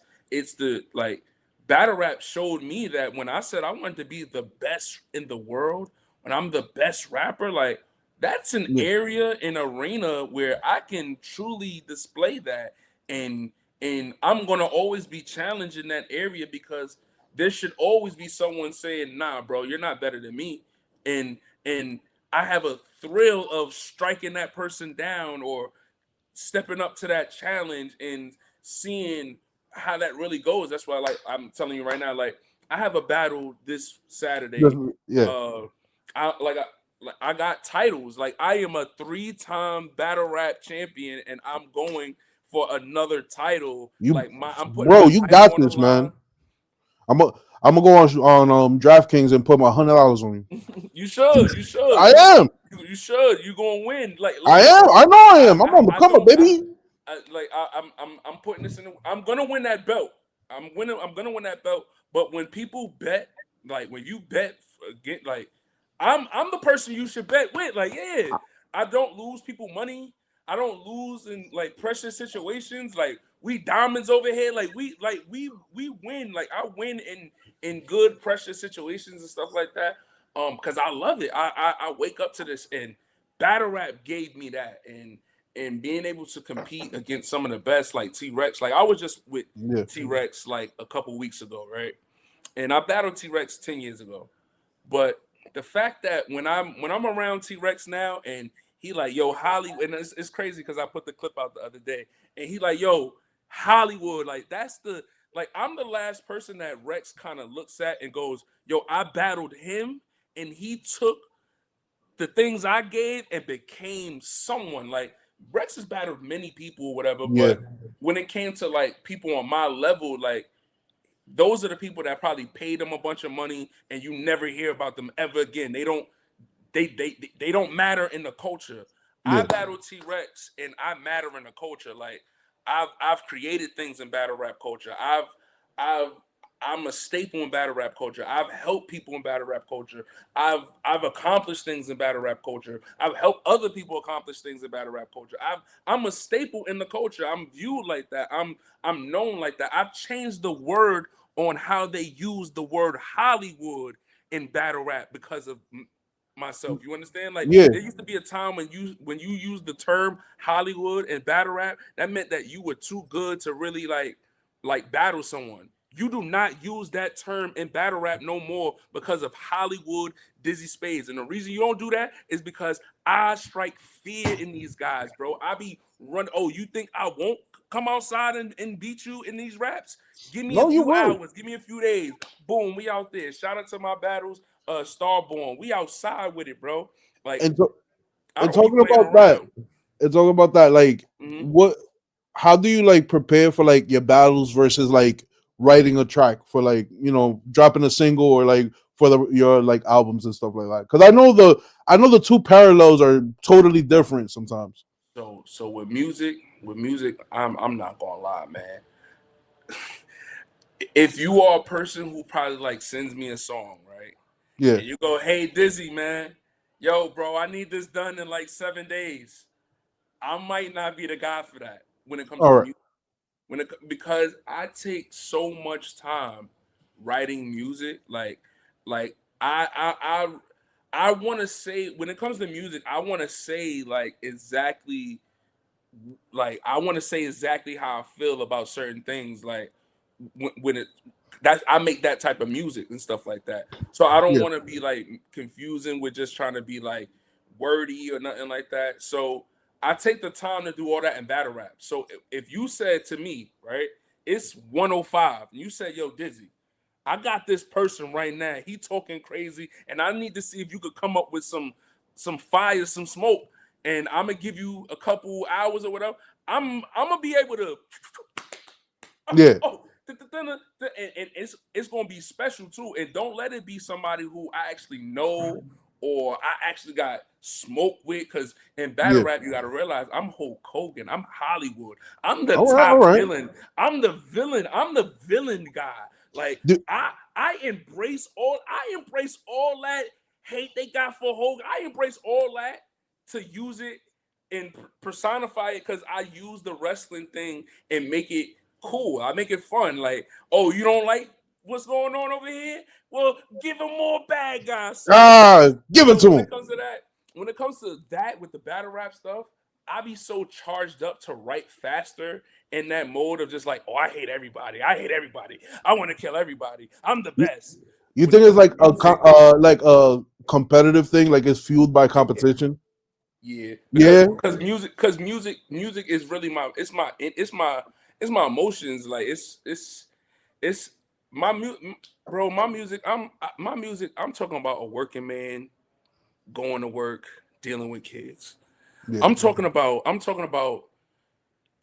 the like battle rap showed me that when I said I wanted to be the best in the world, when I'm the best rapper, like that's an yeah, area, an arena where I can truly display that, and I'm gonna always be challenged in that area because there should always be someone saying, "Nah, bro, you're not better than me," and I have a thrill of striking that person down or stepping up to that challenge and seeing how that really goes. That's why, like, I'm telling you right now, like, I have a battle this Saturday. yeah. Uh, I got titles. Like, I am a 3-time battle rap champion, and I'm going for another title. You, Like, I'm putting bro, my you title got on the this, line. man. I'm gonna go on DraftKings and put my $100 on you. You should. You should. I am. You should. You gonna win. Like, I am. listen. I know I I am. I'm I, on the I come up, don't. baby. I'm putting this in. I'm gonna win that belt. I'm winning. I'm gonna win that belt. But when people bet, like when you bet again, like I'm the person you should bet with. Like, yeah, I don't lose people money. I don't lose in like pressure situations. Like we diamonds over here. We win. Like I win in good pressure situations and stuff like that. Because I love it. I wake up to this, and battle rap gave me that, and being able to compete against some of the best, like T Rex. Like I was just with Yeah, T Rex like a couple weeks ago, right? And I battled T Rex 10 years ago. But the fact that when I'm around T Rex now, and he like, yo, Hollywood, and it's crazy because I put the clip out the other day, and he like, yo, Hollywood, like that's the like I'm the last person that Rex kind of looks at and goes, yo, I battled him, and he took the things I gave and became someone. Like Rex has battled many people, or whatever, yeah, but when it came to like people on my level, like those are the people that probably paid them a bunch of money and you never hear about them ever again. They don't matter in the culture. I Yeah. battle T Rex and I matter in the culture. Like I've created things in battle rap culture. I've I'm a staple in battle rap culture. I've helped people in battle rap culture. I've accomplished things in battle rap culture. I've helped other people accomplish things in battle rap culture. I'm a staple in the culture. I'm viewed like that. I'm known like that. I've changed the word on how they use the word Hollywood in battle rap because of myself. You understand? Like Yeah. there used to be a time when you used the term Hollywood and battle rap, that meant that you were too good to really like battle someone. You do not use that term in battle rap no more because of Hollywood Dizzy Spadez. And the reason you don't do that is because I strike fear in these guys, bro. I be run. Oh, you think I won't come outside and beat you in these raps? Give me a No, you few will. hours. Give me a few days. Boom, we out there. Shout out to my battles, Starborn. We outside with it, bro. Like And to, I and don't be talking playing about that, around. like Hmm. what? How do you like prepare for like your battles versus like writing a track for like dropping a single or like for your like albums and stuff like that? Because I know the two parallels are totally different sometimes. So with music, I'm not gonna lie, man. If you are a person who probably like sends me a song, right? Yeah. And you go, hey Dizzy, man, yo, bro, I need this done in like 7 days. I might not be the guy for that when it comes All to right. music. Because I take so much time writing music, like I want to say when it comes to music, I want to say I want to say exactly how I feel about certain things. Like when it that I make that type of music and stuff like that. So I don't Yeah. want to be like confusing with just trying to be like wordy or nothing like that. So I take the time to do all that in battle rap. So if you said to me, right, it's 105, and you said, yo, Dizzy, I got this person right now. He talking crazy, and I need to see if you could come up with some fire, some smoke, and I'm gonna give you a couple hours or whatever. I'm gonna be able to Yeah. oh, and it's gonna be special too. And don't let it be somebody who I actually know or I actually got smoke with. Because in battle Yeah. rap, you gotta realize I'm Hulk Hogan. I'm Hollywood. I'm the All right. All top right. villain. I'm the villain. I'm the villain guy. Like Do, I embrace all that hate they got for Hogan. I embrace all that to use it and personify it because I use the wrestling thing and make it cool. I make it fun. Like, oh, you don't like what's going on over here? Well, give him more bad guys. give it So to when it him. comes to that, when it comes to that with the battle rap stuff, I be so charged up to write faster in that mode of just like, oh, I hate everybody. I hate everybody. I want to kill everybody. I'm the You, best. you When it think it's comes to music, like a competitive thing, like it's fueled by competition? yeah, because Yeah. music is really my emotions. Like it's my bro. My music. I'm talking about a working man going to work, dealing with kids. Yeah. I'm talking about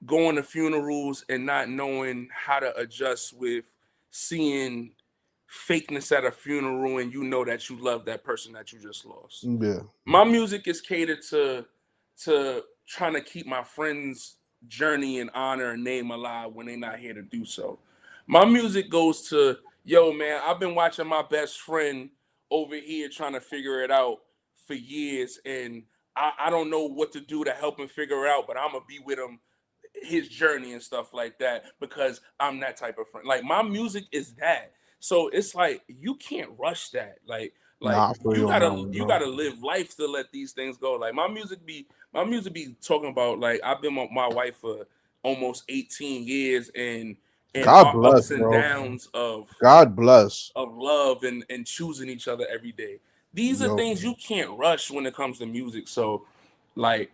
going to funerals and not knowing how to adjust with seeing fakeness at a funeral and you know that you love that person that you just lost. Yeah. My music is catered to trying to keep my friends' journey and honor and name alive when they're not here to do so. My music goes to, yo, man, I've been watching my best friend over here trying to figure it out for years, and I don't know what to do to help him figure it out, but I'm gonna be with him his journey and stuff like that because I'm that type of friend. Like my music is that. So it's like you can't rush that. Like Nah, I feel you you on that gotta one, you bro. gotta live life to let these things go. Like my music be talking about like I've been with my wife for almost 18 years and God our bless, ups and bro. downs God bless. of love and choosing each other every day. These are Yo. things you can't rush when it comes to music. So, like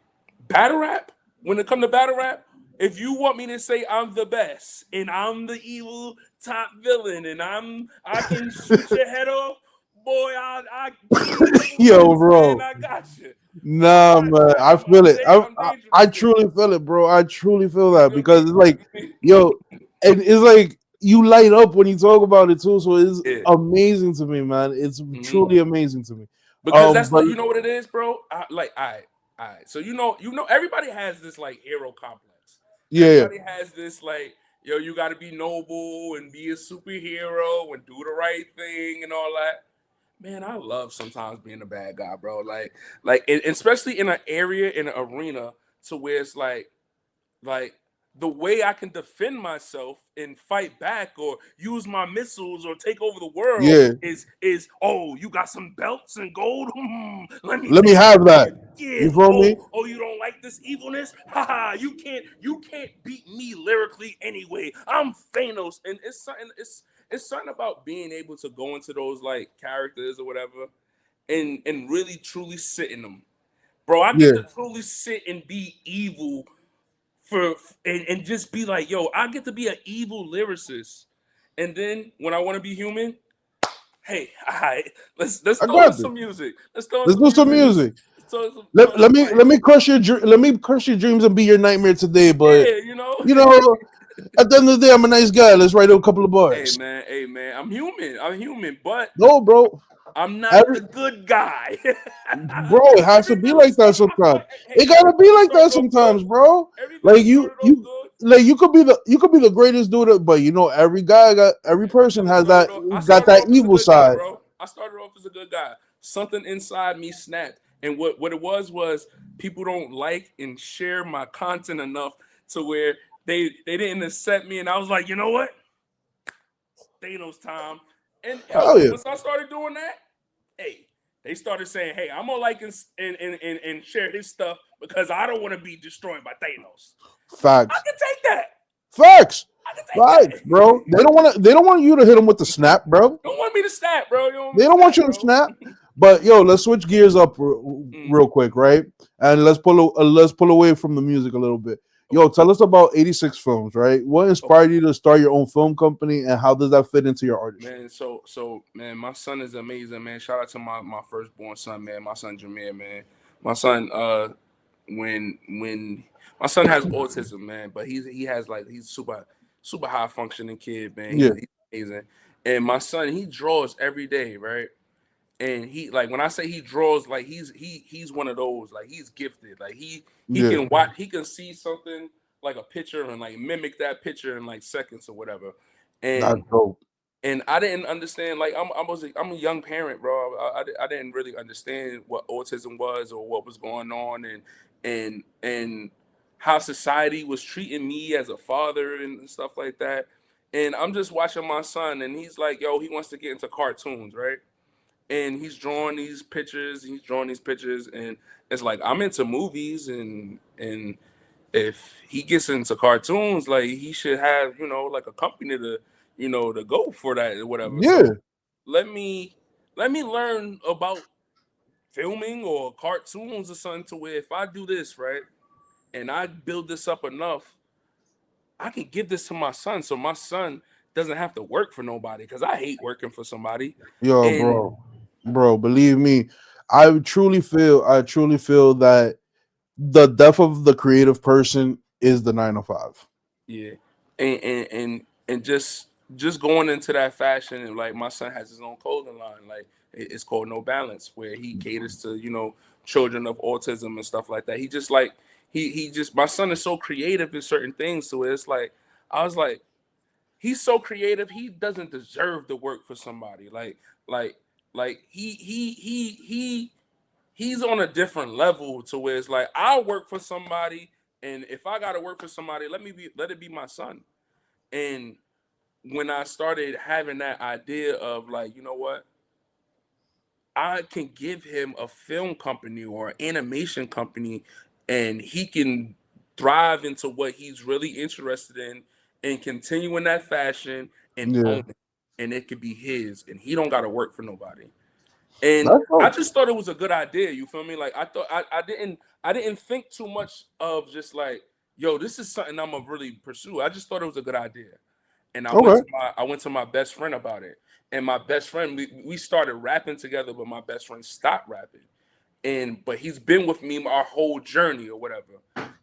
battle rap, when it comes to battle rap, if you want me to say I'm the best and I'm the evil top villain and I can shoot your head off, boy, I give me a couple Yo, minutes, man. bro. I got you. I Nah, got man. you. I feel it. I'm I dangerous with it. truly feel it, bro. I truly feel You that feel me? because it's like, yo, and it's like you light up when you talk about it too. So it's Yeah. amazing to me, man. It's Hmm. truly amazing to me. Because that's But the, you know what it is, bro. All right. So everybody has this like hero complex. yeah, Everybody has this like, yo, you got to be noble and be a superhero and do the right thing and all that. Man, I love sometimes being a bad guy, bro. Like, especially in an area, in an arena, to where it's like the way I can defend myself and fight back or use my missiles or take over the world yeah. is oh, you got some belts and gold. Let me Let me take that have from you. that. Yeah. You feel me? Oh, you don't like this evilness? Haha, you can't beat me lyrically anyway. I'm Thanos, and it's something about being able to go into those like characters or whatever and really truly sit in them. Bro, I get Yeah, to truly sit and be evil for and just be like, yo, I get to be an evil lyricist. And then when I want to be human, hey, all right, let's I throw in got this. some music. Let's throw in Let's some do some music. music. Throw in some Let fights. me crush your let me crush your dreams and be your nightmare today. But Yeah, you know. you know, at the end of the day, I'm a nice guy. Let's write a couple of bars. Hey man, I'm human. I'm human, but No, bro. I'm not the Every good guy. bro, it has to Every be villain like that start. I feel sometimes. like, hey, It gotta be every villain like that started off good. sometimes, bro. Every Like villain started off good. you could be the greatest dude, but you know every Every person villain has started off. I got started that off as a evil good guy, side. bro. I started off as a good guy. Something inside me snapped, and what it was people don't like and share my content enough to where they didn't accept me, and I was like, you know what, Thanos time. And Hell yo, yeah, once I started doing that, hey, they started saying, hey, I'm gonna like and share his stuff because I don't want to be destroyed by Thanos. I facts, can take that. facts, I can take facts, bro. that. They don't want you to hit them with the snap, bro. Don't want me to snap, bro. You don't want me They to don't want snap, you to bro. snap. But yo, let's switch gears up Mm, real quick, right? And let's pull away from the music a little bit. Yo, okay. tell us about 86 Films, right? What Okay. inspired you to start your own film company, and how does that fit into your artistry? Man, so man, my son is amazing, man. Shout out to my firstborn son, man. My son Jameer, man. My son, when my son has autism, man, but he has like he's super high functioning kid, man. Yeah, He's amazing. And my son, he draws every day, right? And he like when I say he draws, like he's one of those, like he's gifted. Like he yeah, can watch, he can see something like a picture and like mimic that picture in like seconds or whatever. that's And dope. I didn't understand. Like I'm a young parent, bro. I didn't really understand what autism was or what was going on, and how society was treating me as a father and stuff like that. And I'm just watching my son, and he's like, yo, he wants to get into cartoons, right? And he's drawing these pictures, and it's like I'm into movies, and if he gets into cartoons, like he should have, like a company to, to go for that or whatever. Yeah, So let me let me learn about filming or cartoons or something to where if I do this right and I build this up enough, I can give this to my son so my son doesn't have to work for nobody because I hate working for somebody. yo, And bro, believe me, I truly feel that the death of the creative person is the 9 to 5. yeah, and just going into that fashion, and like my son has his own clothing line, like it's called No Balance, where he caters to children of autism and stuff like that. He just like he just my son is so creative in certain things, so it's like I was like he's so creative, he doesn't deserve to work for somebody. Like like he's on a different level to where it's like I'll work for somebody, and if I gotta work for somebody, let it be my son. And when I started having that idea of like, you know what, I can give him a film company or an animation company, and he can thrive into what he's really interested in and continue in that fashion and Yeah, own it. And it could be his, and he don't got to work for nobody. And that's I dope. just thought it was a good idea. You feel me? Like I thought I didn't think too much of just like, yo, this is something I'm gonna really pursue. I just thought it was a good idea. And Okay, I went to my best friend about it. And my best friend, we started rapping together, but my best friend stopped rapping. And but he's been with me our whole journey or whatever.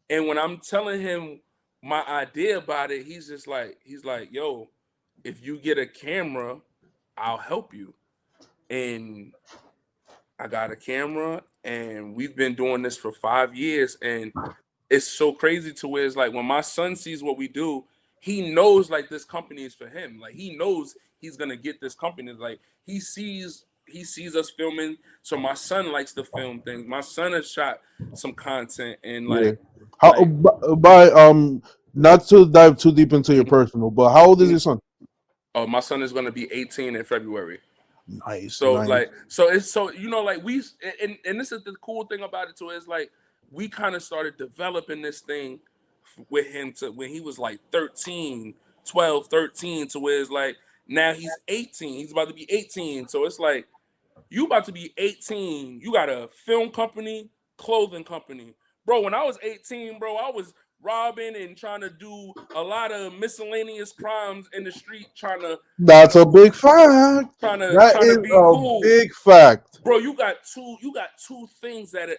And when I'm telling him my idea about it, he's like, yo, if you get a camera, I'll help you. And I got a camera, and we've been doing this for 5 years, and it's so crazy to where it's like when my son sees what we do, he knows like this company is for him. Like he knows he's gonna get this company. Like he sees us filming. So my son likes to film things. My son has shot some content and Yeah. How like by not to dive too deep into your mhm, personal, but how old is mhm. your son? Oh, my son is gonna be 18 in February. Nice, So nice. like so it's so like we and this is the cool thing about it too is like we kind of started developing this thing with him to when he was like 13, 12, 13 to where it's like now he's 18, he's about to be 18, so it's like you about to be 18, you got a film company, clothing company. Bro, when I was 18, bro, I was robbing and trying to do a lot of miscellaneous crimes in the street trying That's to a big fact. That trying to is be a cool. big fact. Bro, you got two things that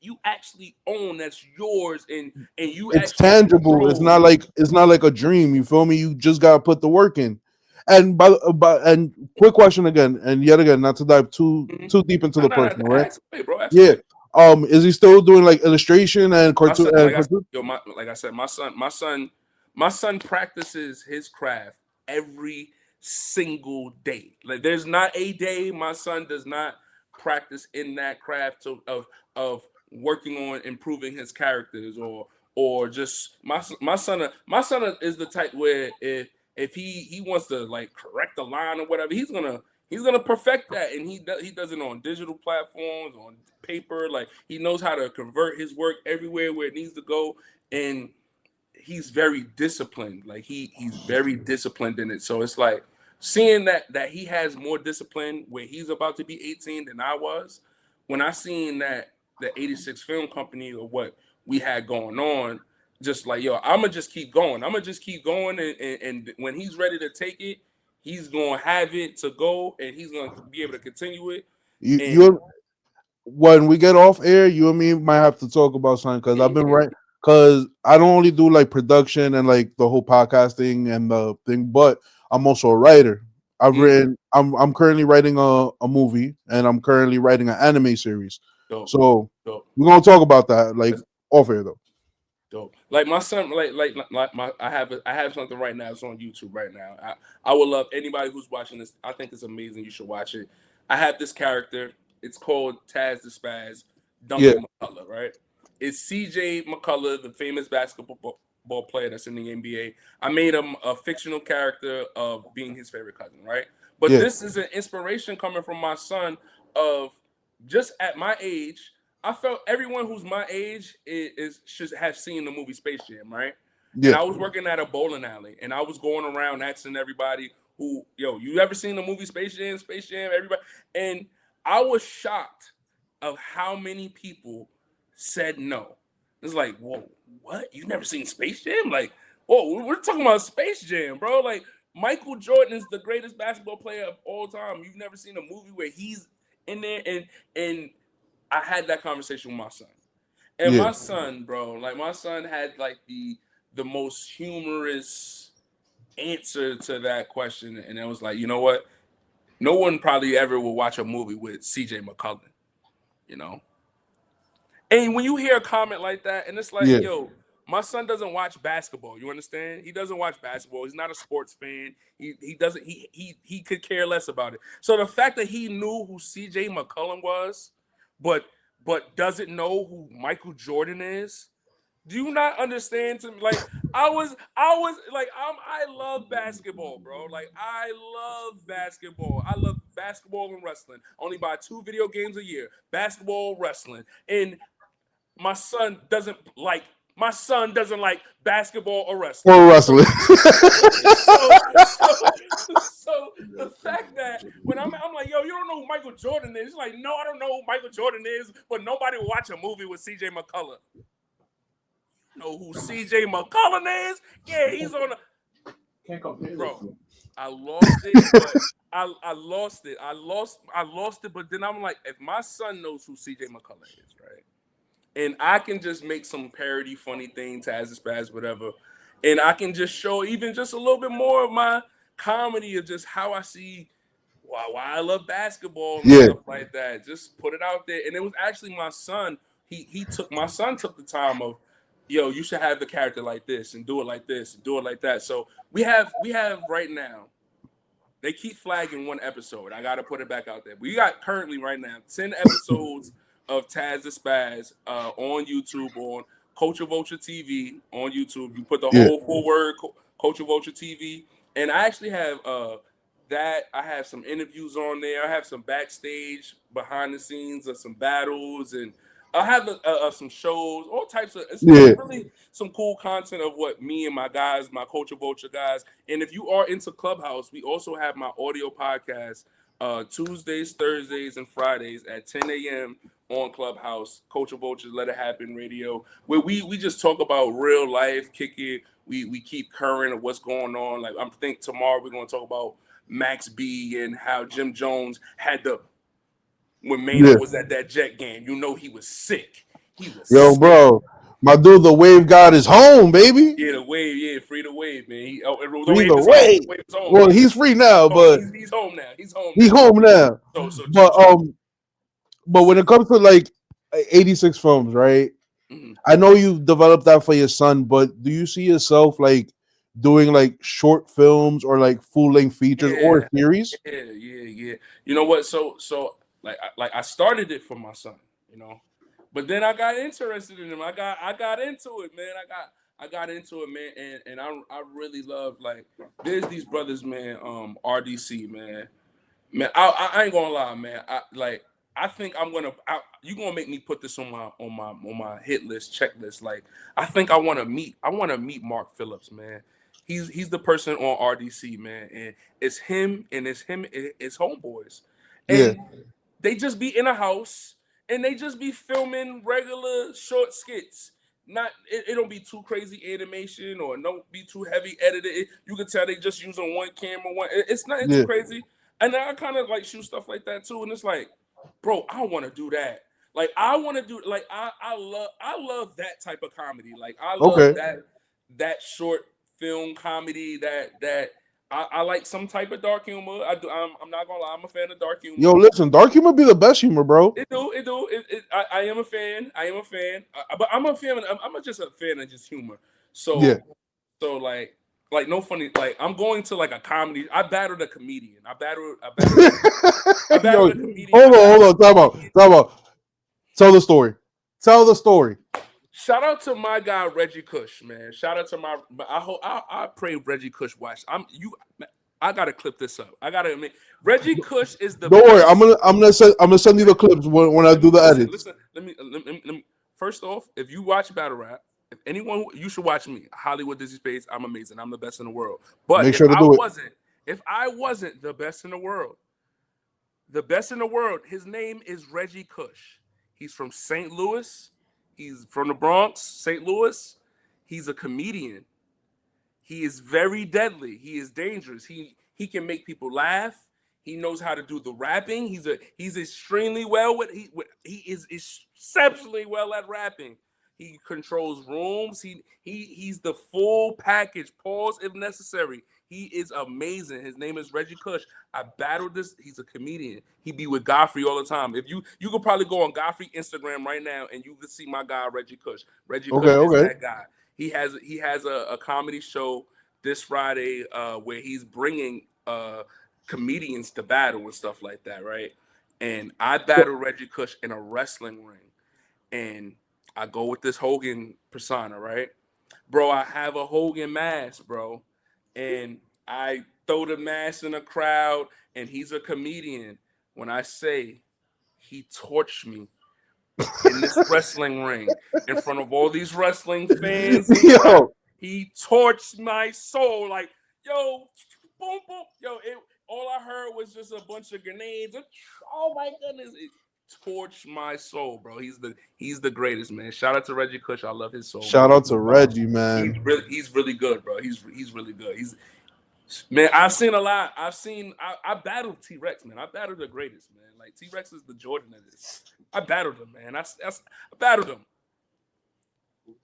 you actually own that's yours and you It's actually tangible. It's control. not like a dream. You feel me? You just gotta put the work in. And and quick question again, and yet again, not to dive Mhm. too deep into No, the no, no, personal, right? ask away, bro. Ask Yeah. away. Is he still doing like illustration and My cartoon son, and cartoon? like I said, my son practices his craft every single day. Like there's not a day my son does not practice in that craft of working on improving his characters or just my son is the type where if he wants to like correct a line or whatever, he's gonna perfect that, and he does it on digital platforms, on paper. Like he knows how to convert his work everywhere where it needs to go, and he's very disciplined. Like he's very disciplined in it. So it's like seeing that he has more discipline where he's about to be 18 than I was. When I seen that the 86 film company or what we had going on, just like yo, I'm gonna just keep going. I'm gonna just keep going, and when he's ready to take it, he's gonna have it to go, and he's gonna be able to continue it. And You when we get off air, you and me might have to talk about something because I've yeah, been right. Because I don't only do like production and like the whole podcasting and the thing, but I'm also a writer. I've mm, written. I'm currently writing a movie, and I'm currently writing an anime series. dope, So dope. we're gonna talk about that like off air though. Dope. Like my son, like my I have something right now. It's on YouTube right now. I would love anybody who's watching this. I think it's amazing. You should watch it. I have this character. It's called Taz the Spaz, Yeah, Duncan McCullough. Right? It's C.J. McCullough, the famous basketball player that's in the NBA. I made him a fictional character of being his favorite cousin. Right? But yeah, this is an inspiration coming from my son of just at my age. I felt everyone who's my age is should have seen the movie Space Jam, right? And yeah. I was working at a bowling alley, and I was going around asking everybody who, yo, you ever seen the movie Space Jam? Space Jam, everybody, and I was shocked of how many people said no. It's like, whoa, what? You never seen Space Jam? Like, whoa, we're talking about Space Jam, bro. Like, Michael Jordan is the greatest basketball player of all time. You've never seen a movie where he's in there, and I had that conversation with my son. And Yeah. my son, bro, like my son had like the most humorous answer to that question. And it was like, you know what? No one probably ever will watch a movie with CJ McCullough, you know? And when you hear a comment like that, and it's like, Yeah. yo, my son doesn't watch basketball. You understand? He doesn't watch basketball. He's not a sports fan. He doesn't he could care less about it. So the fact that he knew who CJ McCollum was, but doesn't know who Michael Jordan is, do you not understand? To me, like I was like I love basketball, bro. Like I love basketball. I love basketball and wrestling. Only buy two video games a year: basketball, wrestling, and my son doesn't like basketball or wrestling. Or wrestling. So the fact that when I'm like, yo, you don't know who Michael Jordan is? He's like, no, I don't know who Michael Jordan is, but nobody will watch a movie with CJ McCullough. You know who CJ McCullough is? Yeah, he's on a bro. I lost it, but I lost it. I lost it, but then I'm like, if my son knows who CJ McCullough is, right? And I can just make some parody, funny thing, Taz the Spaz, whatever, and I can just show even just a little bit more of comedy of just how I see why I love basketball and Yeah, stuff like that. Just put it out there. And it was actually my son. My son took the time of, yo, you should have the character like this and do it like this and do it like that. So we have right now. They keep flagging one episode. I gotta put it back out there. We got currently right now 10 episodes of Taz the Spaz on YouTube on Culture Vulture TV on YouTube. You put the yeah, whole full word Culture Vulture TV, and I actually have that. I have some interviews on there. I have some backstage behind the scenes of some battles, and I have some shows, all types of. It's yeah, really some cool content of what me and my guys, my Culture Vulture guys. And if you are into Clubhouse, we also have my audio podcast Tuesdays, Thursdays, and Fridays at 10 a.m. on Clubhouse, Culture Vultures Let It Happen Radio, where we just talk about real life, kick it. We keep current of what's going on. Like I think tomorrow we're gonna talk about Max B and how Jim Jones had the when Mano yeah. was at that Jet game. You know he was sick. He was Yo, sick. bro, my dude, the wave god is home, baby. Yeah, the wave. Yeah, free the wave, man. The Free wave the is home. wave. The wave is home. Well, he's free now, Oh, but he's home now. He's home he's now. home now. So But chill. but when it comes to like 86 films, right? Mhm. I know you've developed that for your son, but do you see yourself like doing like short films or like full length features or Yeah, series? yeah. You know what? So like I started it for my son, you know, but then I got interested in him. I got into it, man. I got into it, man, and I really love like there's these brothers, man. RDC, man. Man, I ain't gonna lie, man. I think you gonna make me put this on my hit list, checklist. Like I think I want to meet Mark Phillips, man. He's the person on RDC, man, and it's homeboys, Yeah, and they just be in a house and they just be filming regular short skits. Not it don't be too crazy animation or don't be too heavy edited. You can tell they just using one camera. It's nothing too yeah. crazy. And I kind of like shoot stuff like that too. And it's like, bro, I want to do that. Like I want to do like I love that type of comedy. Like I love Okay. that short film comedy that I like some type of dark humor. I'm not gonna lie, I'm a fan of dark Yo, humor. listen, dark humor be the best humor, bro. It do. I am a fan. I am a fan. But I'm a fan. I'm just a fan of just humor. Yeah. So like no funny. Like I'm going to like a comedy. I battled a comedian. I battled Yo, a comedian. I hold battled on, a comedian. time out. Tell the story. Tell the story. Shout out to my guy Reggie Cush, man. Shout out to my. I hope I pray Reggie Cush watch. I gotta clip this up. I gotta admit, Reggie Cush is the Don't worry, best. I'm gonna send you the clips when I Let me do the listen. edits. Listen. Let me. First off, if you watch battle rap, if anyone, you should watch me. Hollywood Dizzy Spadez. I'm amazing. I'm the best in the world. But Make sure to do it. if I wasn't the best in the world, the best in the world, his name is Reggie Cush. He's from St. Louis. He's from the Bronx, St. Louis. He's a comedian. He is very deadly. He is dangerous. He can make people laugh. He knows how to do the rapping. He's extremely well he is exceptionally well at rapping. He controls rooms. He's the full package. Pause if necessary. He is amazing. His name is Reggie Cush. I battled this. He's a comedian. He be with Godfrey all the time. If you could probably go on Godfrey Instagram right now and you could see my guy Reggie Cush. Reggie Okay, Cush is okay. that guy. He has a comedy show this Friday where he's bringing comedians to battle and stuff like that, right? And I battle Reggie Cush in a wrestling ring, and I go with this Hogan persona, right? Bro, I have a Hogan mask, bro, and I throw the mask in the crowd, and he's a comedian. When I say he torched me in this wrestling ring in front of all these wrestling fans and crowd. Yo, He torched my soul. Like, yo, boom, boom. Yo, all I heard was just a bunch of grenades. Oh my goodness. It torched my soul, bro. He's the greatest, man. Shout out to Reggie Cush. I love his soul, shout man. out to Reggie, man. He's really good, bro. He's really good. Man, I've seen a lot. I battled T Rex, man. I battled the greatest, man. Like T Rex is the Jordan of this. I battled him, man. I battled him.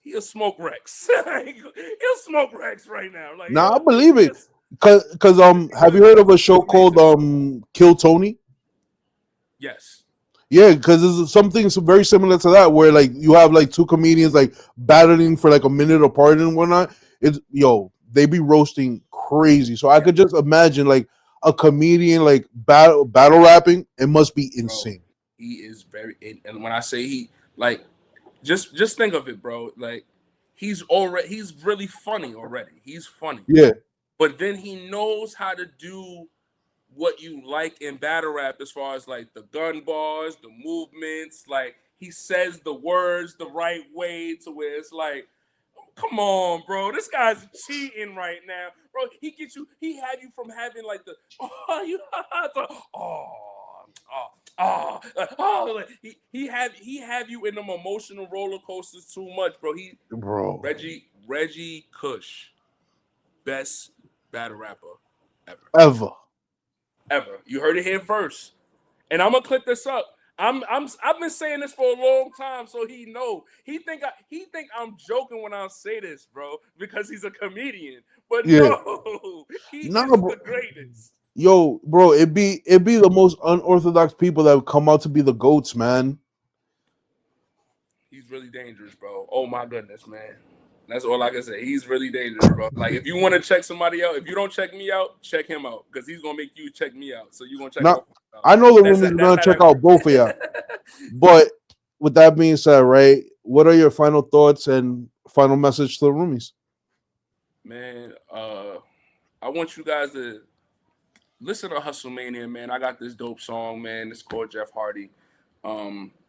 He'll smoke Rex. He'll smoke Rex right now. Like Nah, I yo, believe it. Cause have you heard of a show called Kill Tony? Yes. Yeah, because it's something very similar to that, where like you have like two comedians like battling for like a minute apart and whatnot. It's they be roasting crazy. So I Yeah, could just imagine like a comedian like battle rapping. It must be bro. insane. He is very, and when I say he, like, just think of it, bro. Like, he's really funny already. He's funny, Yeah, but then he knows how to do what you like in battle rap as far as like the gun bars, the movements, like he says the words the right way to where it's like, come on, bro, this guy's cheating right now, bro. He had you from having like the oh you to, like, he have you in them emotional roller coasters too much, bro. bro. Reggie Cush, best battle rapper ever. Ever. Ever. You heard it here first. And I'm gonna clip this up. I've been saying this for a long time, so he know. He think I'm joking when I say this, bro, because he's a comedian. But Yeah. no, he Nah, is bro. the greatest. Yo, bro, it be the most unorthodox people that come out to be the goats, man. He's really dangerous, bro. Oh my goodness, man. That's all I can say. He's really dangerous, bro. Like if you want to check somebody out, if you don't check me out, check him out because he's gonna make you check me out. So you're gonna check Now both of us out. I know the That's roomies are that's gonna how check that out works. both of y'all. But with that being said, right, what are your final thoughts and final message to the roomies? Man, I want you guys to listen to Hustlemania, man. I got this dope song, man. It's called Jeff Hardy.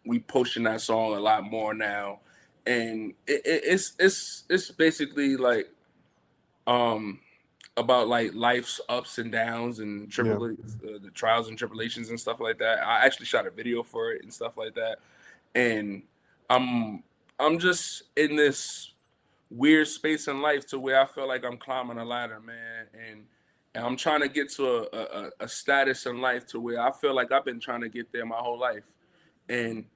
We pushing that song a lot more now, and it's basically like um about like life's ups and downs and Yeah. the trials and tribulations and stuff like that. I actually shot a video for it and stuff like that, and I'm I'm just in this weird space in life to where I feel like I'm climbing a ladder, man, and I'm trying to get to a status in life to where I feel like I've been trying to get there my whole life, and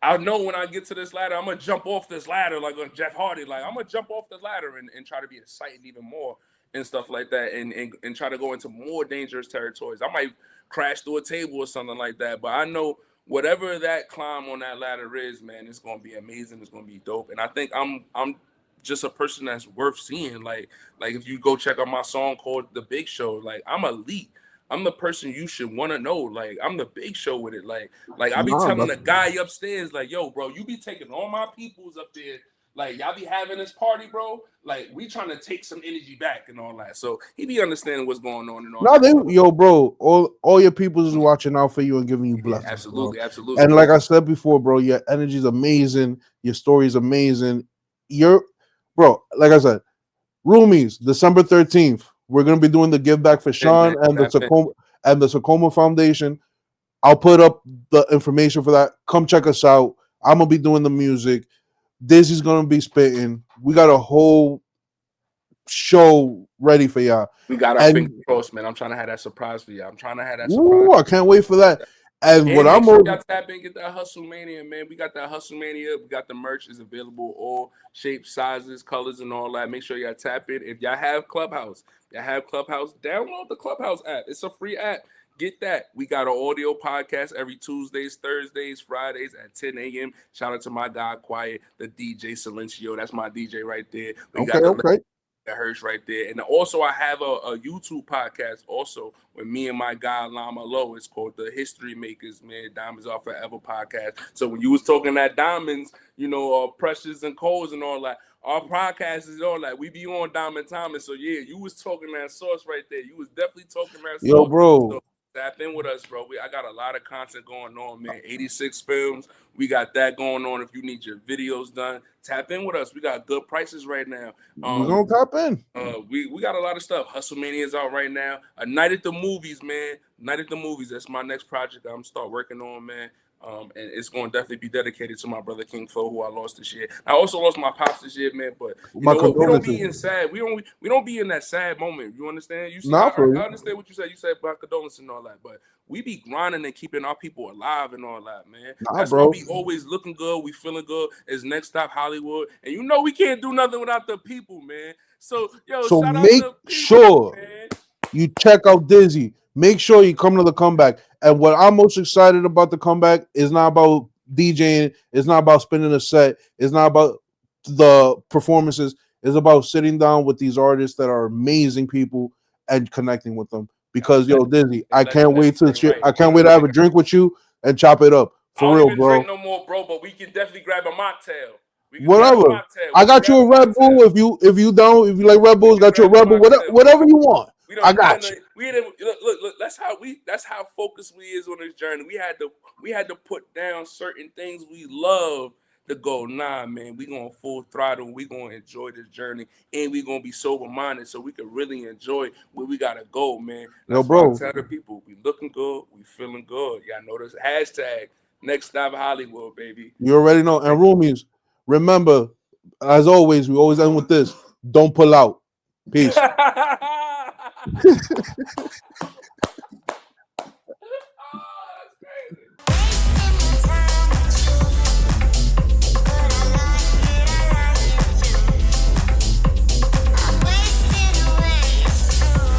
I know when I get to this ladder, I'm gonna jump off this ladder like on Jeff Hardy. Like I'm gonna jump off the ladder and try to be excited even more and stuff like that, and try to go into more dangerous territories. I might crash through a table or something like that, but I know whatever that climb on that ladder is, man, it's gonna be amazing. It's gonna be dope, and I think I'm just a person that's worth seeing. Like if you go check out my song called "The Big Show," like I'm elite. I'm the person you should want to know. Like I'm the big show with it. Like I be Nah, telling the that's guy upstairs, like, yo, bro, you be taking all my peoples up there. Like y'all be having this party, bro. Like we trying to take some energy back and all that. So he be understanding what's going on and all no, that. they So bro, all your people is watching out for you and giving you yeah, blessings, bro. absolutely, absolutely. And like I said before, bro, your energy is amazing. Your story is amazing. You're, bro, like I said, roomies, December 13th. We're gonna be doing the give back for And Sean man, and the tap in. Tacoma Foundation. I'll put up the information for that. Come check us out. I'm gonna be doing the music. Dizzy's gonna be spitting. We got a whole show ready for y'all. We got our And fingers crossed, man. I'm trying to have that surprise for you. I'm trying to have that surprise. ooh, I can't wait for that. And what And make I'm sure y'all tap in, get that Hustlemania, man. We got that Hustlemania. We got the merch is available, all shapes, sizes, colors, and all that. Make sure y'all tap in. If y'all have Clubhouse, download the Clubhouse app. It's a free app. Get that. We got an audio podcast every Tuesdays, Thursdays, Fridays at 10 a.m. Shout out to my guy, Quiet, the DJ Silencio. That's my DJ right there. We okay, got the okay. that hurts right there. And also, I have a YouTube podcast also with me and my guy Lama Low. It's called The History Makers, man. Diamonds Are Forever podcast. So when you was talking that diamonds, precious and coals and all that, our podcast is all that. We be on Diamond Thomas. So yeah, you was talking that sauce right there. You was definitely talking that Yo, sauce. bro. So tap in with us, bro. I got a lot of content going on, man. 86 films. We got that going on. If you need your videos done, tap in with us. We got good prices right now. We're gonna tap in. We got a lot of stuff. Hustlemania is out right now. A night at the movies, man. Night at the movies. That's my next project I'm start working on, man. And it's going to definitely be dedicated to my brother King Fo, who I lost this year. I also lost my pops this year, man. But you My know what? We don't be condolences. in sad. We don't be in that sad moment. You understand? You see, Nah, I for you. understand what you said. You said about condolences and all that, but we be grinding and keeping our people alive and all that, man. Nah, That's why bro. we always looking good. We feeling good. It's next stop Hollywood, and we can't do nothing without the people, man. So yo, So shout out make to PZ, sure man. you check out Dizzy. Make sure you come to the comeback. And what I'm most excited about the comeback is not about DJing. It's not about spinning a set. It's not about the performances. It's about sitting down with these artists that are amazing people and connecting with them. Because yo, Dizzy, And letting everything right. I can't wait to have a drink with you and chop it up I for don't real, even drink bro. no more, bro. But we can definitely grab a mocktail. We can grab a Whatever. mocktail. I We can got grab you a a Red Bull mocktail. if you don't if you like Red We Bulls, can got you a grab a Red Bull, mocktail, whatever man. you want. We I don't got even you. we didn't look. That's how focused we is on this journey. We had to put down certain things we love to go. Nah, man, we gonna full throttle. We gonna enjoy this journey, and we gonna be sober minded so we can really enjoy where we gotta go, man. Yo, That's why I bro, tell the people we looking good, we feeling good. Y'all know this hashtag next stop Hollywood, baby. you already know. And roomies, remember, as always, we always end with this. Don't pull out. Peace.